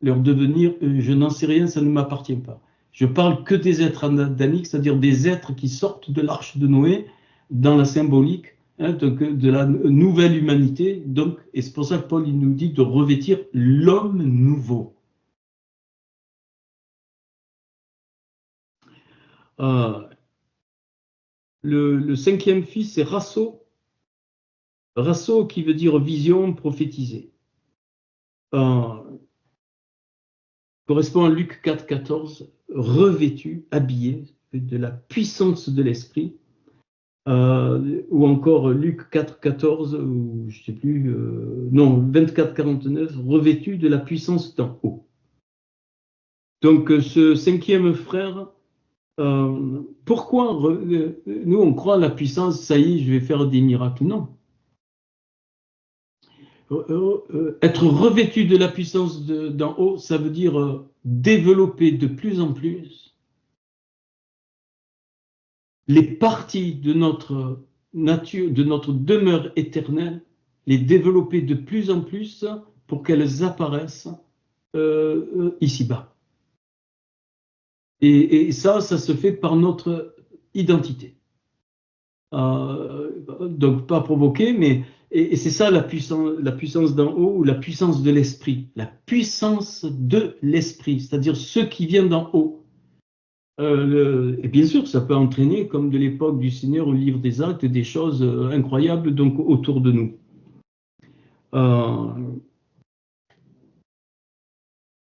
Leur devenir, je n'en sais rien, ça ne m'appartient pas. Je parle que des êtres adamiques, c'est-à-dire des êtres qui sortent de l'arche de Noé dans la symbolique, hein, donc, de la nouvelle humanité. Donc, et c'est pour ça que Paul il nous dit de revêtir l'homme nouveau. Le cinquième fils, c'est Rasso. Rasso qui veut dire vision prophétisée. Correspond à Luc 4, 14, revêtu, habillé de la puissance de l'esprit. Ou encore Luc 4, 14, ou je ne sais plus, non, 24, 49, revêtu de la puissance d'en haut. Donc ce cinquième frère, pourquoi nous on croit à la puissance, ça y est, je vais faire des miracles? Non. Être revêtu de la puissance d'en haut, ça veut dire développer de plus en plus les parties de notre nature, de notre demeure éternelle, les développer de plus en plus pour qu'elles apparaissent ici-bas. Et ça se fait par notre identité. Donc pas provoquer, mais et c'est ça la puissance d'en haut ou la puissance de l'esprit, la puissance de l'esprit, c'est-à-dire ce qui vient d'en haut. Et bien sûr, ça peut entraîner, comme de l'époque du Seigneur au livre des Actes, des choses incroyables donc autour de nous.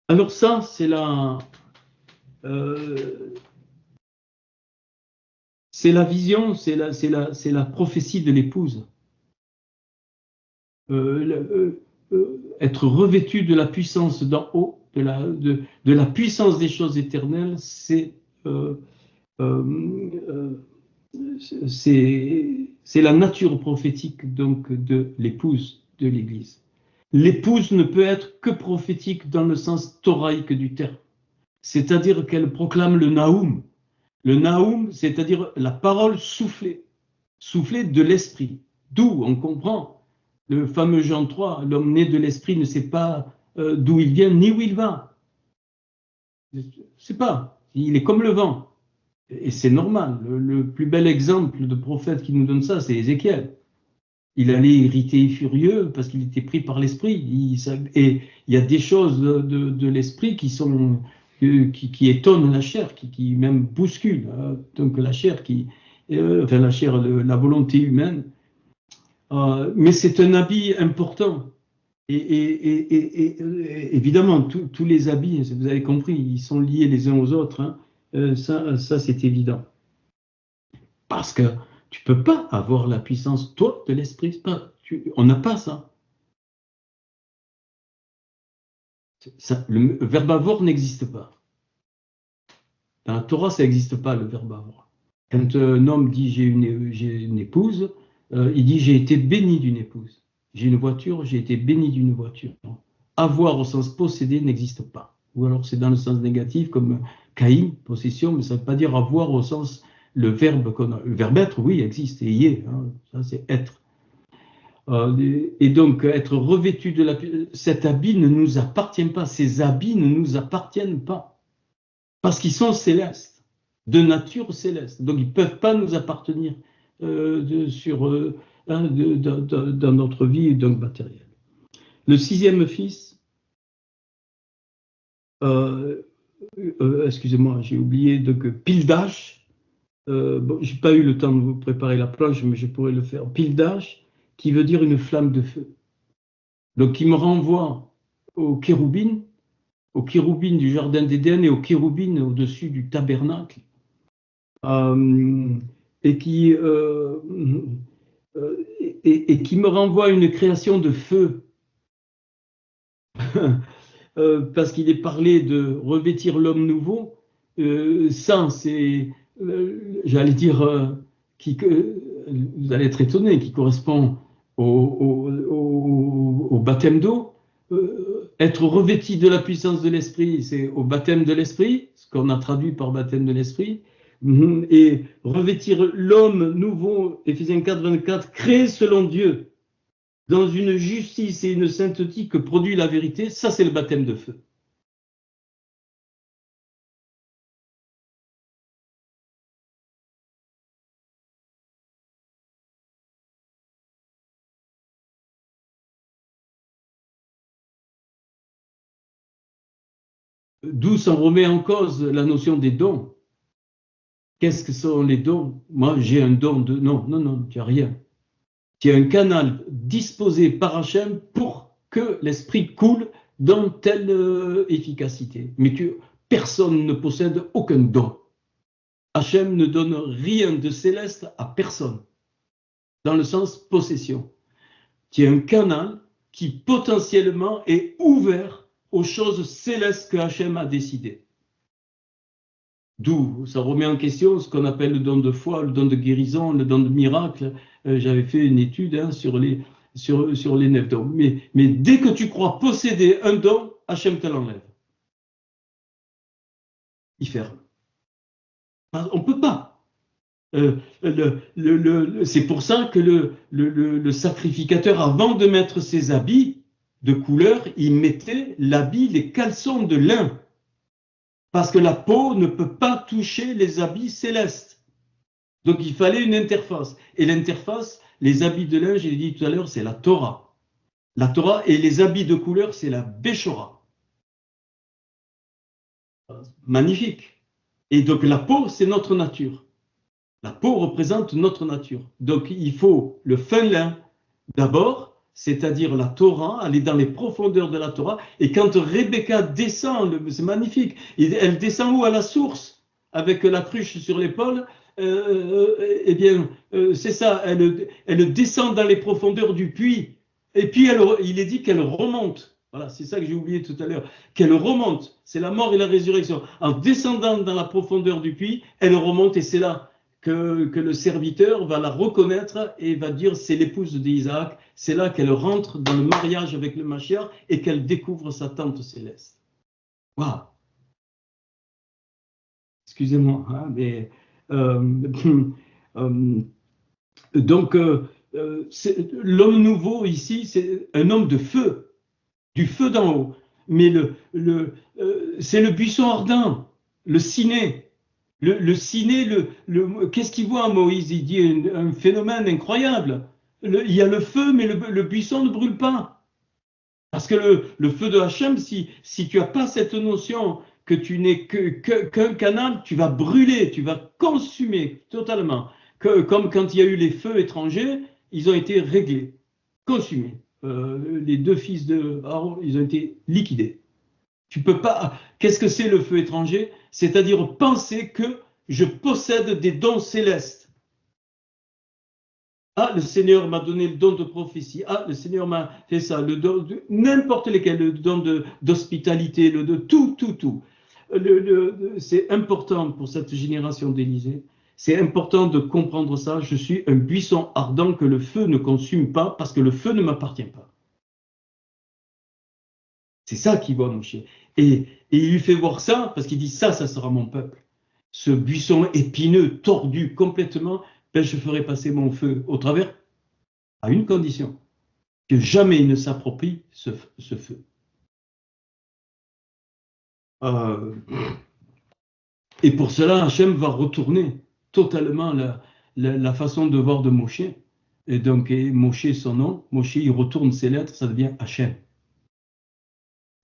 Alors ça, c'est la vision, c'est la prophétie de l'épouse. Être revêtu de la puissance d'en haut, de la puissance des choses éternelles, c'est la nature prophétique donc de l'épouse de l'Église. L'épouse ne peut être que prophétique dans le sens thoraïque du terme, c'est-à-dire qu'elle proclame le Naoum. Le Naoum, c'est-à-dire la parole soufflée, soufflée de l'esprit. D'où on comprend le fameux Jean 3, l'homme né de l'esprit ne sait pas d'où il vient ni où il va. Je ne sais pas, il est comme le vent. Et c'est normal. Le plus bel exemple de prophète qui nous donne ça, c'est Ézéchiel. Il allait irrité et furieux parce qu'il était pris par l'esprit. Et il y a des choses de l'esprit qui étonnent la chair, qui même bousculent. Donc la chair, la volonté humaine. Mais c'est un habit important. Et évidemment, tous les habits, vous avez compris, ils sont liés les uns aux autres. Hein. Ça c'est évident. Parce que tu ne peux pas avoir la puissance, toi, de l'esprit. On n'a pas ça. Le verbe avoir n'existe pas. Dans la Torah, ça n'existe pas, le verbe avoir. Quand un homme dit j'ai une épouse, il dit j'ai été béni d'une épouse. J'ai une voiture, j'ai été béni d'une voiture. Avoir au sens posséder n'existe pas. Ou alors c'est dans le sens négatif comme Caïn, possession, mais ça ne veut pas dire avoir au sens le verbe qu'on a. Le verbe être, oui, existe et y est. Hein, ça c'est être. Et donc être revêtu de cet habit ne nous appartient pas. Ces habits ne nous appartiennent pas parce qu'ils sont célestes, de nature céleste. Donc ils ne peuvent pas nous appartenir dans notre vie donc matérielle. Le sixième fils, excusez-moi, j'ai oublié, donc Pildash. Bon, je n'ai pas eu le temps de vous préparer la planche, mais je pourrais le faire. Pildash, qui veut dire une flamme de feu. Donc, il me renvoie aux chérubines du jardin d'Éden et aux chérubines au-dessus du tabernacle, et qui me renvoie à une création de feu. Parce qu'il est parlé de revêtir l'homme nouveau, ça, c'est, j'allais dire, vous allez être étonné, qui correspond au baptême d'eau. Être revêti de la puissance de l'esprit, c'est au baptême de l'esprit, ce qu'on a traduit par baptême de l'esprit. Et revêtir l'homme nouveau, Éphésiens 4, 24, créé selon Dieu, dans une justice et une sainteté que produit la vérité, ça c'est le baptême de feu. D'où s'en remet en cause la notion des dons. Qu'est-ce que sont les dons? Moi, j'ai un don de... Non, non, non, tu n'as rien. Tu as un canal disposé par Hachem pour que l'esprit coule dans telle efficacité. Mais personne ne possède aucun don. Hachem ne donne rien de céleste à personne, dans le sens possession. Tu as un canal qui potentiellement est ouvert aux choses célestes que Hachem a décidées. D'où ça remet en question ce qu'on appelle le don de foi, le don de guérison, le don de miracle. J'avais fait une étude sur les 9 dons. Mais dès que tu crois posséder un don, Hachem te l'enlève. Il ferme. On ne peut pas. C'est pour ça que le sacrificateur, avant de mettre ses habits de couleur, il mettait l'habit, les caleçons de lin. Parce que la peau ne peut pas toucher les habits célestes. Donc il fallait une interface. Et l'interface, les habits de lin, j'ai dit tout à l'heure, c'est la Torah. La Torah et les habits de couleur, c'est la Béchora. Magnifique. Et donc la peau, c'est notre nature. La peau représente notre nature. Donc il faut le fin lin d'abord, c'est-à-dire la Torah, aller dans les profondeurs de la Torah. Et quand Rebecca descend, c'est magnifique, elle descend où? À la source, avec la cruche sur l'épaule. Eh bien, c'est ça, elle descend dans les profondeurs du puits. Et puis, il est dit qu'elle remonte. Voilà, c'est ça que j'ai oublié tout à l'heure. Qu'elle remonte. C'est la mort et la résurrection. En descendant dans la profondeur du puits, elle remonte et c'est là que le serviteur va la reconnaître et va dire c'est l'épouse d'Isaac. C'est là qu'elle rentre dans le mariage avec le Mashiach et qu'elle découvre sa tante céleste. Waouh! Excusez-moi, hein, mais donc l'homme nouveau ici, c'est un homme de feu, du feu d'en haut. Mais c'est le buisson ardent, le ciné. Le ciné, qu'est-ce qu'il voit Moïse? Il dit un phénomène incroyable. Il y a le feu, mais le buisson ne brûle pas. Parce que le feu de Hachem, si tu n'as pas cette notion que tu n'es qu'un canal, tu vas brûler, tu vas consumer totalement. Comme quand il y a eu les feux étrangers, ils ont été réglés, consumés. Les deux fils de Aaron, ils ont été liquidés. Tu peux pas. Qu'est-ce que c'est le feu étranger? C'est-à-dire penser que je possède des dons célestes. Ah, le Seigneur m'a donné le don de prophétie. Ah, le Seigneur m'a fait ça. Le don de n'importe lesquels, le don d'hospitalité, le de tout. C'est important pour cette génération d'Élysée. c'est important de comprendre ça. Je suis un buisson ardent que le feu ne consume pas parce que le feu ne m'appartient pas. C'est ça qu'il voit Moshe. Et il lui fait voir ça parce qu'il dit ça sera mon peuple. Ce buisson épineux, tordu complètement, ben, je ferai passer mon feu au travers à une condition, que jamais il ne s'approprie ce feu. Euh, et pour cela, Hachem va retourner totalement la façon de voir de Moshe. Et donc, Moshe, son nom, Moshe, il retourne ses lettres, ça devient Hachem.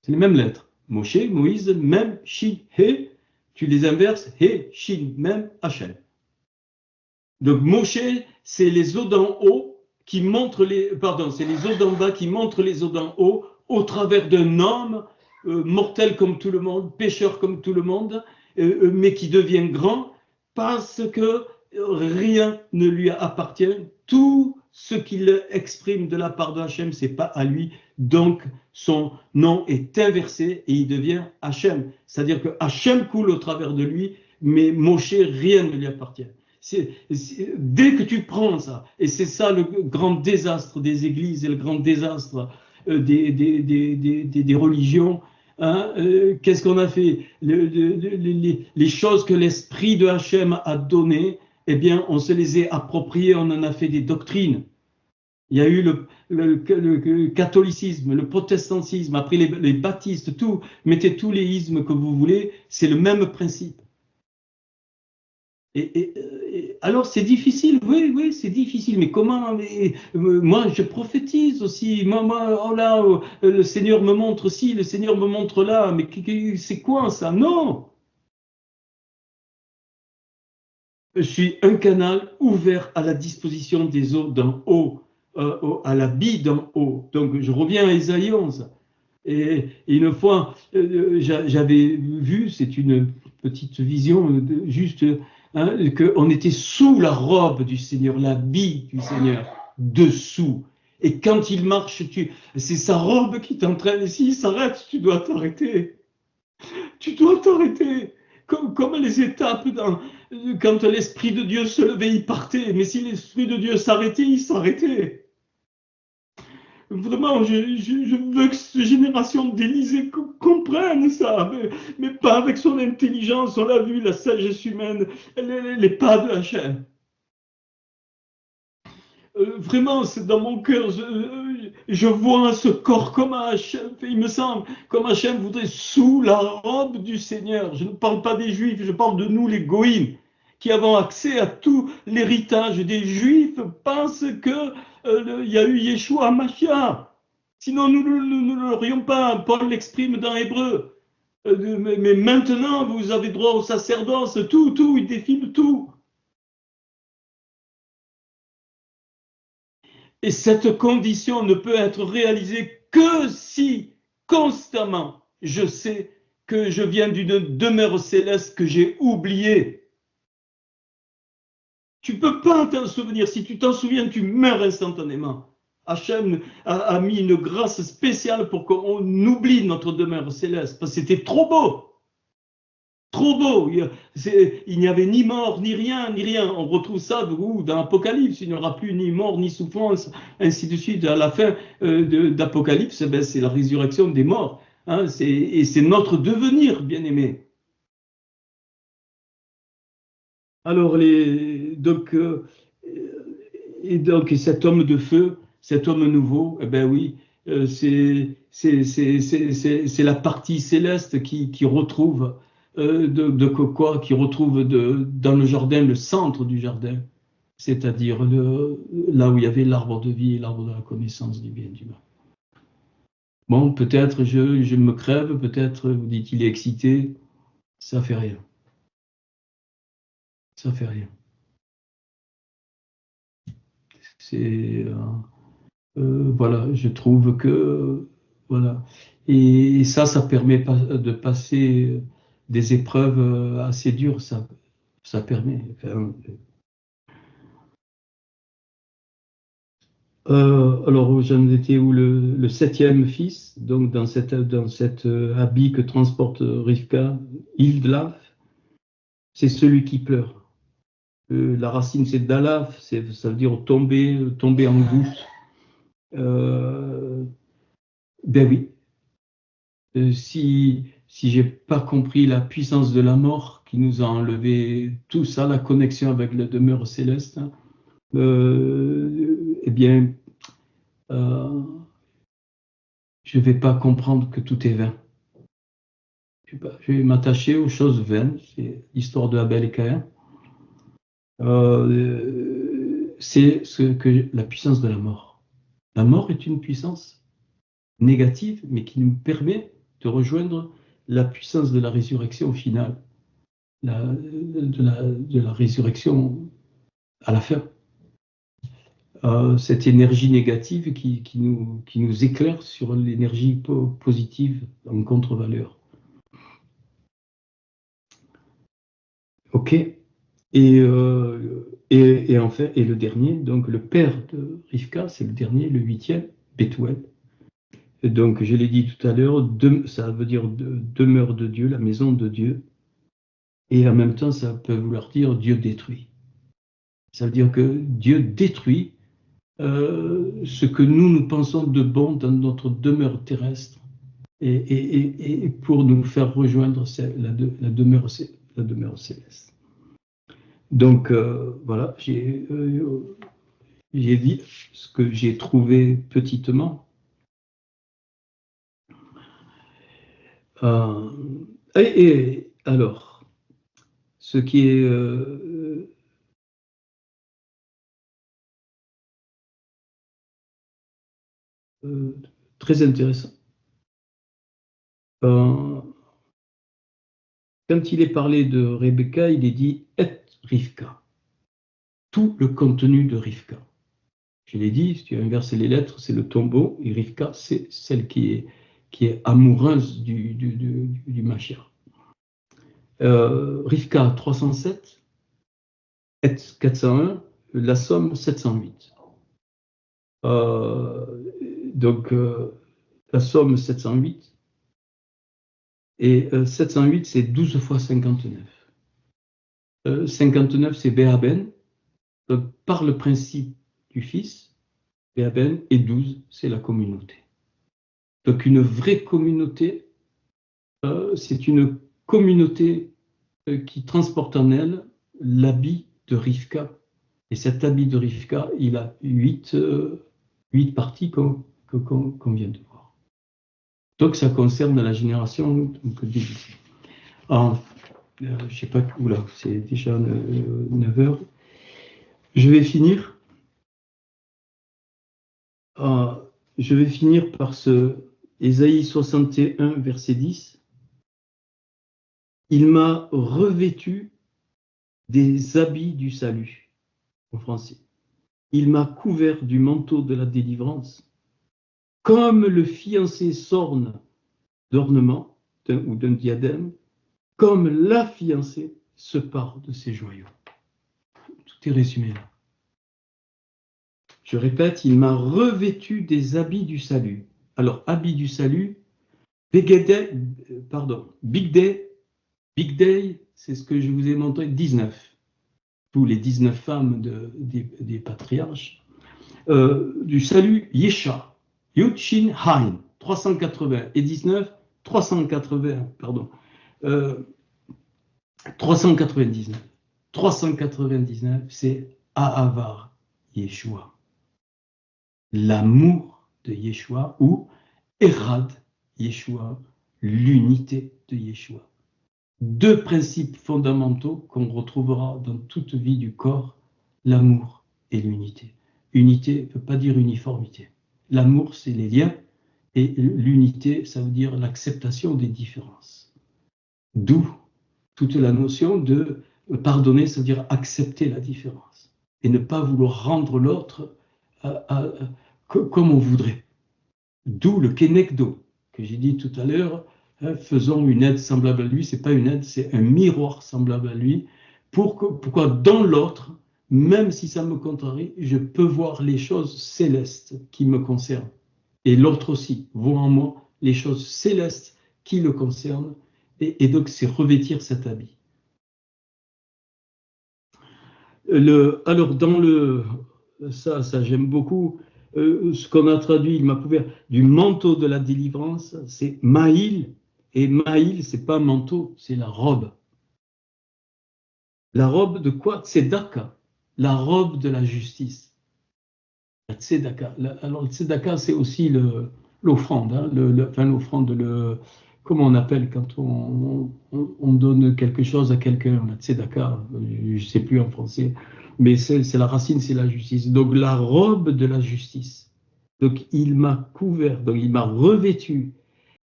C'est les mêmes lettres. Moshe, Moïse, Mem, Shin, He. Tu les inverses, He, Shin, Mem, Hachem. Donc, Moshe, c'est les eaux d'en haut qui montrent c'est les eaux d'en bas qui montrent les eaux d'en haut au travers d'un homme mortel comme tout le monde, pécheur comme tout le monde, mais qui devient grand parce que rien ne lui appartient. Tout ce qu'il exprime de la part de Hachem, c'est pas à lui. Donc, son nom est inversé et il devient Hachem. C'est-à-dire que Hachem coule au travers de lui, mais Moshe, rien ne lui appartient. Dès que tu prends ça, et c'est ça le grand désastre des églises et le grand désastre des religions, hein, qu'est-ce qu'on a fait? Les choses que l'esprit de Hachem a données, eh bien, on se les a appropriées, on en a fait des doctrines. Il y a eu le catholicisme, le protestantisme, après les baptistes, tout, mettez tous les ismes que vous voulez, c'est le même principe. Alors c'est difficile, oui, c'est difficile, mais comment moi je prophétise aussi, oh là, le Seigneur me montre ci, le Seigneur me montre là, mais c'est quoi ça? Non! Je suis un canal ouvert à la disposition des eaux d'en haut, à la bille d'en haut. Donc je reviens à Isaïe 11. Et une fois, j'avais vu, c'est une petite vision, juste, hein, qu'on était sous la robe du Seigneur, la bille du Seigneur, dessous. Et quand il marche, c'est sa robe qui t'entraîne. Et s'il s'arrête, tu dois t'arrêter. Tu dois t'arrêter. Comme les étapes, quand l'Esprit de Dieu se levait, il partait. Mais si l'Esprit de Dieu s'arrêtait, il s'arrêtait. Vraiment, je veux que cette génération d'Élysée comprenne ça, mais pas avec son intelligence. On l'a vu, la sagesse humaine, les pas de Hachem. Vraiment, c'est dans mon cœur, je vois ce corps comme Hachem, il me semble, comme Hachem voudrait sous la robe du Seigneur. Je ne parle pas des Juifs, je parle de nous, les Goïms, qui avons accès à tout l'héritage des Juifs, pensent que il y a eu Yeshua Mashiach. Sinon, nous ne l'aurions pas. Paul l'exprime dans Hébreu. Mais maintenant, vous avez droit au sacerdoce, tout, il défile tout. Et cette condition ne peut être réalisée que si, constamment, je sais que je viens d'une demeure céleste que j'ai oubliée. Tu ne peux pas t'en souvenir. Si tu t'en souviens, tu meurs instantanément. Hachem a mis une grâce spéciale pour qu'on oublie notre demeure céleste, parce que c'était trop beau. Trop beau. Il n'y avait ni mort, ni rien, ni rien. On retrouve ça dans Apocalypse. Il n'y aura plus ni mort, ni souffrance, ainsi de suite. À la fin d'Apocalypse, ben, c'est la résurrection des morts. Hein, et c'est notre devenir, bien-aimé. Alors, donc cet homme de feu, cet homme nouveau, eh ben oui, c'est la partie céleste qui retrouve qui retrouve dans le jardin, le centre du jardin, c'est-à-dire là où il y avait l'arbre de vie et l'arbre de la connaissance du bien et du mal. Bon, peut-être je me crève, peut-être vous dites qu'il est excité, ça fait rien. Ça fait rien. C'est voilà, je trouve que voilà, et ça permet de passer des épreuves assez dures, ça permet. Enfin, alors j'en étais où le septième fils, donc dans cet habit que transporte Rivka, Hildlaf, c'est celui qui pleure. La racine, c'est dalaf, ça veut dire tomber en goutte. Ben oui, si j'ai pas compris la puissance de la mort qui nous a enlevé tout ça, la connexion avec la demeure céleste, hein, eh bien, euh, je vais pas comprendre que tout est vain. Je vais m'attacher aux choses vaines, c'est l'histoire de Abel et Caïn. C'est la puissance de la mort. La mort est une puissance négative, mais qui nous permet de rejoindre la puissance de la résurrection au final, de la résurrection à la fin. Cette énergie négative qui nous éclaire sur l'énergie positive en contre-valeur. OK. Enfin, et le dernier, donc le père de Rivka, c'est le dernier, le 8e, Bethuel. Et donc, je l'ai dit tout à l'heure, ça veut dire demeure de Dieu, la maison de Dieu. Et en même temps, ça peut vouloir dire Dieu détruit. Ça veut dire que Dieu détruit ce que nous pensons de bon dans notre demeure terrestre et pour nous faire rejoindre la demeure céleste. Donc, voilà, j'ai dit ce que j'ai trouvé petitement. Et alors, ce qui est très intéressant, quand il est parlé de Rebecca, il est dit « et Rivka », tout le contenu de Rivka. Je l'ai dit, si tu inverses les lettres, c'est le tombeau, et Rivka, c'est celle qui est amoureuse du Mashiach. Rivka 307, Et 401, la somme 708. Donc, la somme 708, et 708, c'est 12 fois 59. 59, c'est Béaben, par le principe du Fils, Béaben, et 12, c'est la communauté. Donc, une vraie communauté, c'est une communauté qui transporte en elle l'habit de Rivka. Et cet habit de Rivka, il a 8 parties qu'on vient de voir. Donc, ça concerne la génération début. Je ne sais pas où là, c'est déjà 9 heures. Je vais finir. Je vais finir par ce Ésaïe 61, verset 10. Il m'a revêtu des habits du salut, en français. Il m'a couvert du manteau de la délivrance, comme le fiancé s'orne d'ornement ou d'un diadème, comme la fiancée se pare de ses joyaux. Tout est résumé là. Je répète, il m'a revêtu des habits du salut. Alors, habits du salut, Big Day, c'est ce que je vous ai montré, 19. Tous les 19 femmes des patriarches. Du salut, Yesha, Yud Shin Hain, 380, et 19, 380, pardon. 399. 399, c'est Ahavar Yeshua. L'amour de Yeshua ou Erad Yeshua, l'unité de Yeshua. Deux principes fondamentaux qu'on retrouvera dans toute vie du corps, l'amour et l'unité. Unité ne veut pas dire uniformité. L'amour, c'est les liens, et l'unité, ça veut dire l'acceptation des différences. D'où toute la notion de pardonner, ça veut dire accepter la différence, et ne pas vouloir rendre l'autre comme on voudrait. D'où le kenekdo, que j'ai dit tout à l'heure, faisons une aide semblable à lui, c'est pas une aide, c'est un miroir semblable à lui. Pourquoi dans l'autre, même si ça me contrarie, je peux voir les choses célestes qui me concernent. Et l'autre aussi voit en moi les choses célestes qui le concernent. Et donc, c'est revêtir cet habit. Alors, ça j'aime beaucoup. Ce qu'on a traduit, il m'a couvert du manteau de la délivrance, c'est Maïl. Et Maïl, c'est pas un manteau, c'est la robe. La robe de quoi? Tzedaka. La robe de la justice. La tzedaka. Alors, le tzedaka, c'est aussi l'offrande. Hein, enfin, l'offrande, comment on appelle quand on donne quelque chose à quelqu'un? La tzedaka, je ne sais plus en français. Mais c'est la racine, c'est la justice. Donc, la robe de la justice. Donc, il m'a couvert, donc il m'a revêtu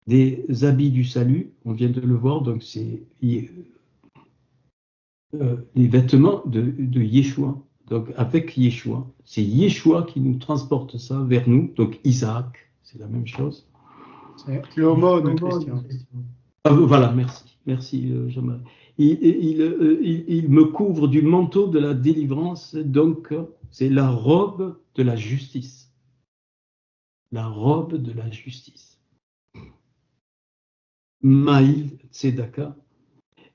des habits du salut. On vient de le voir, donc c'est les vêtements de Yeshua. Donc, avec Yeshua, c'est Yeshua qui nous transporte ça vers nous. Donc, Isaac, c'est la même chose. C'est l'aumône, Christian. Ah, voilà, merci. Merci, Jean-Marie. Il me couvre du manteau de la délivrance. Donc, c'est la robe de la justice. La robe de la justice. Maïl Tzedaka.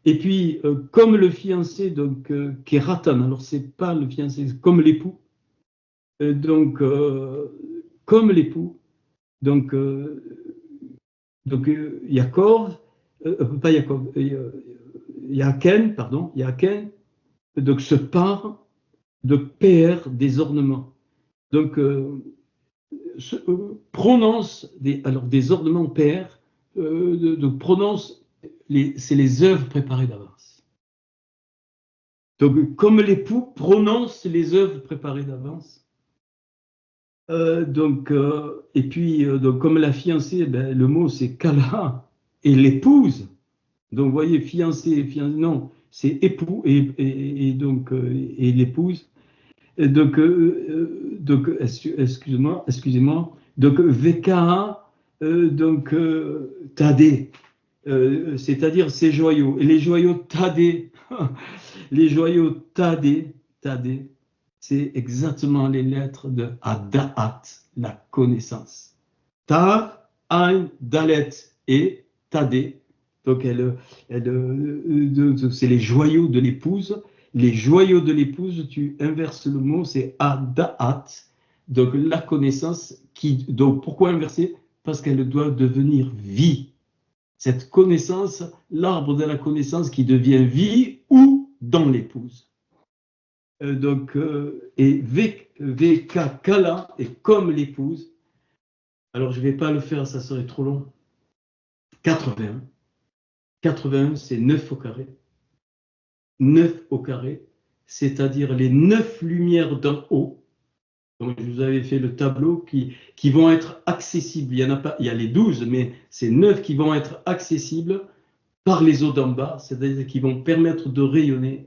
Et puis, comme le fiancé, donc, qui est Ratan, alors c'est pas le fiancé, c'est comme l'époux. Donc, comme l'époux, donc, Yaakov, pas Yaakov, Yaken, pardon, Yaken, donc se part de père des ornements. Donc, prononce des ornements père, prononce, c'est les œuvres préparées d'avance. Donc, comme l'époux prononce les œuvres préparées d'avance, et puis, donc, comme la fiancée, ben, le mot c'est Kala et l'épouse. Donc, vous voyez, fiancé, non, c'est époux et donc et l'épouse. Et donc, excusez-moi. Donc, VKA, Tadé, c'est-à-dire ces joyaux. Et les joyaux Tadé, les joyaux Tadé, c'est exactement les lettres de Ada'at, la connaissance. Ta, Ain, Dalet et Tadé. Donc, c'est les joyaux de l'épouse. Les joyaux de l'épouse, tu inverses le mot, c'est Ada'at. Donc, la connaissance, donc pourquoi inverser? Parce qu'elle doit devenir vie. Cette connaissance, l'arbre de la connaissance qui devient vie ou dans l'épouse. Et VK Kala est comme l'épouse. Alors, je ne vais pas le faire, ça serait trop long. 81. 81, c'est 9 au carré. 9 au carré, c'est-à-dire les 9 lumières d'en haut. Donc, je vous avais fait le tableau qui vont être accessibles. Il y en a pas, il y a les 12, mais c'est 9 qui vont être accessibles par les eaux d'en bas, c'est-à-dire qui vont permettre de rayonner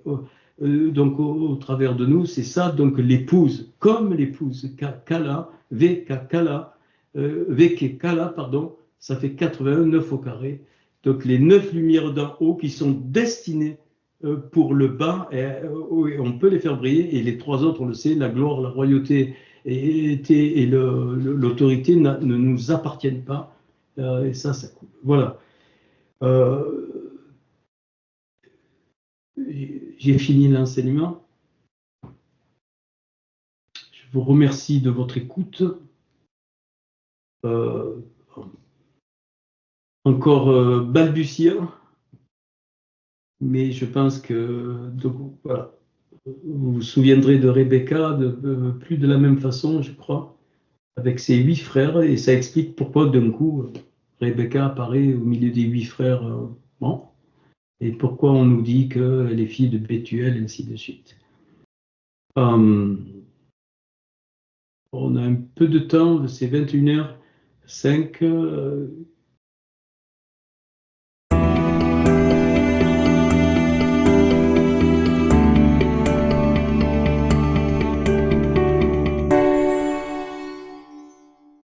donc au travers de nous. C'est ça, donc l'épouse, comme l'épouse, Kala, VK Kala, VK Kala, pardon, ça fait 89 au carré. Donc les 9 lumières d'en haut qui sont destinées pour le bas, et on peut les faire briller, et les 3 autres, on le sait, la gloire, la royauté et l'autorité ne nous appartiennent pas. Et ça, voilà. J'ai fini l'enseignement. Je vous remercie de votre écoute. Encore balbutiant, mais je pense que donc, voilà. Vous vous souviendrez de Rebecca plus de la même façon, je crois, avec ses 8 frères, et ça explique pourquoi d'un coup Rebecca apparaît au milieu des 8 frères. Bon, et pourquoi on nous dit qu'elle est fille de Bethuel, et ainsi de suite. On a un peu de temps, c'est 21h05.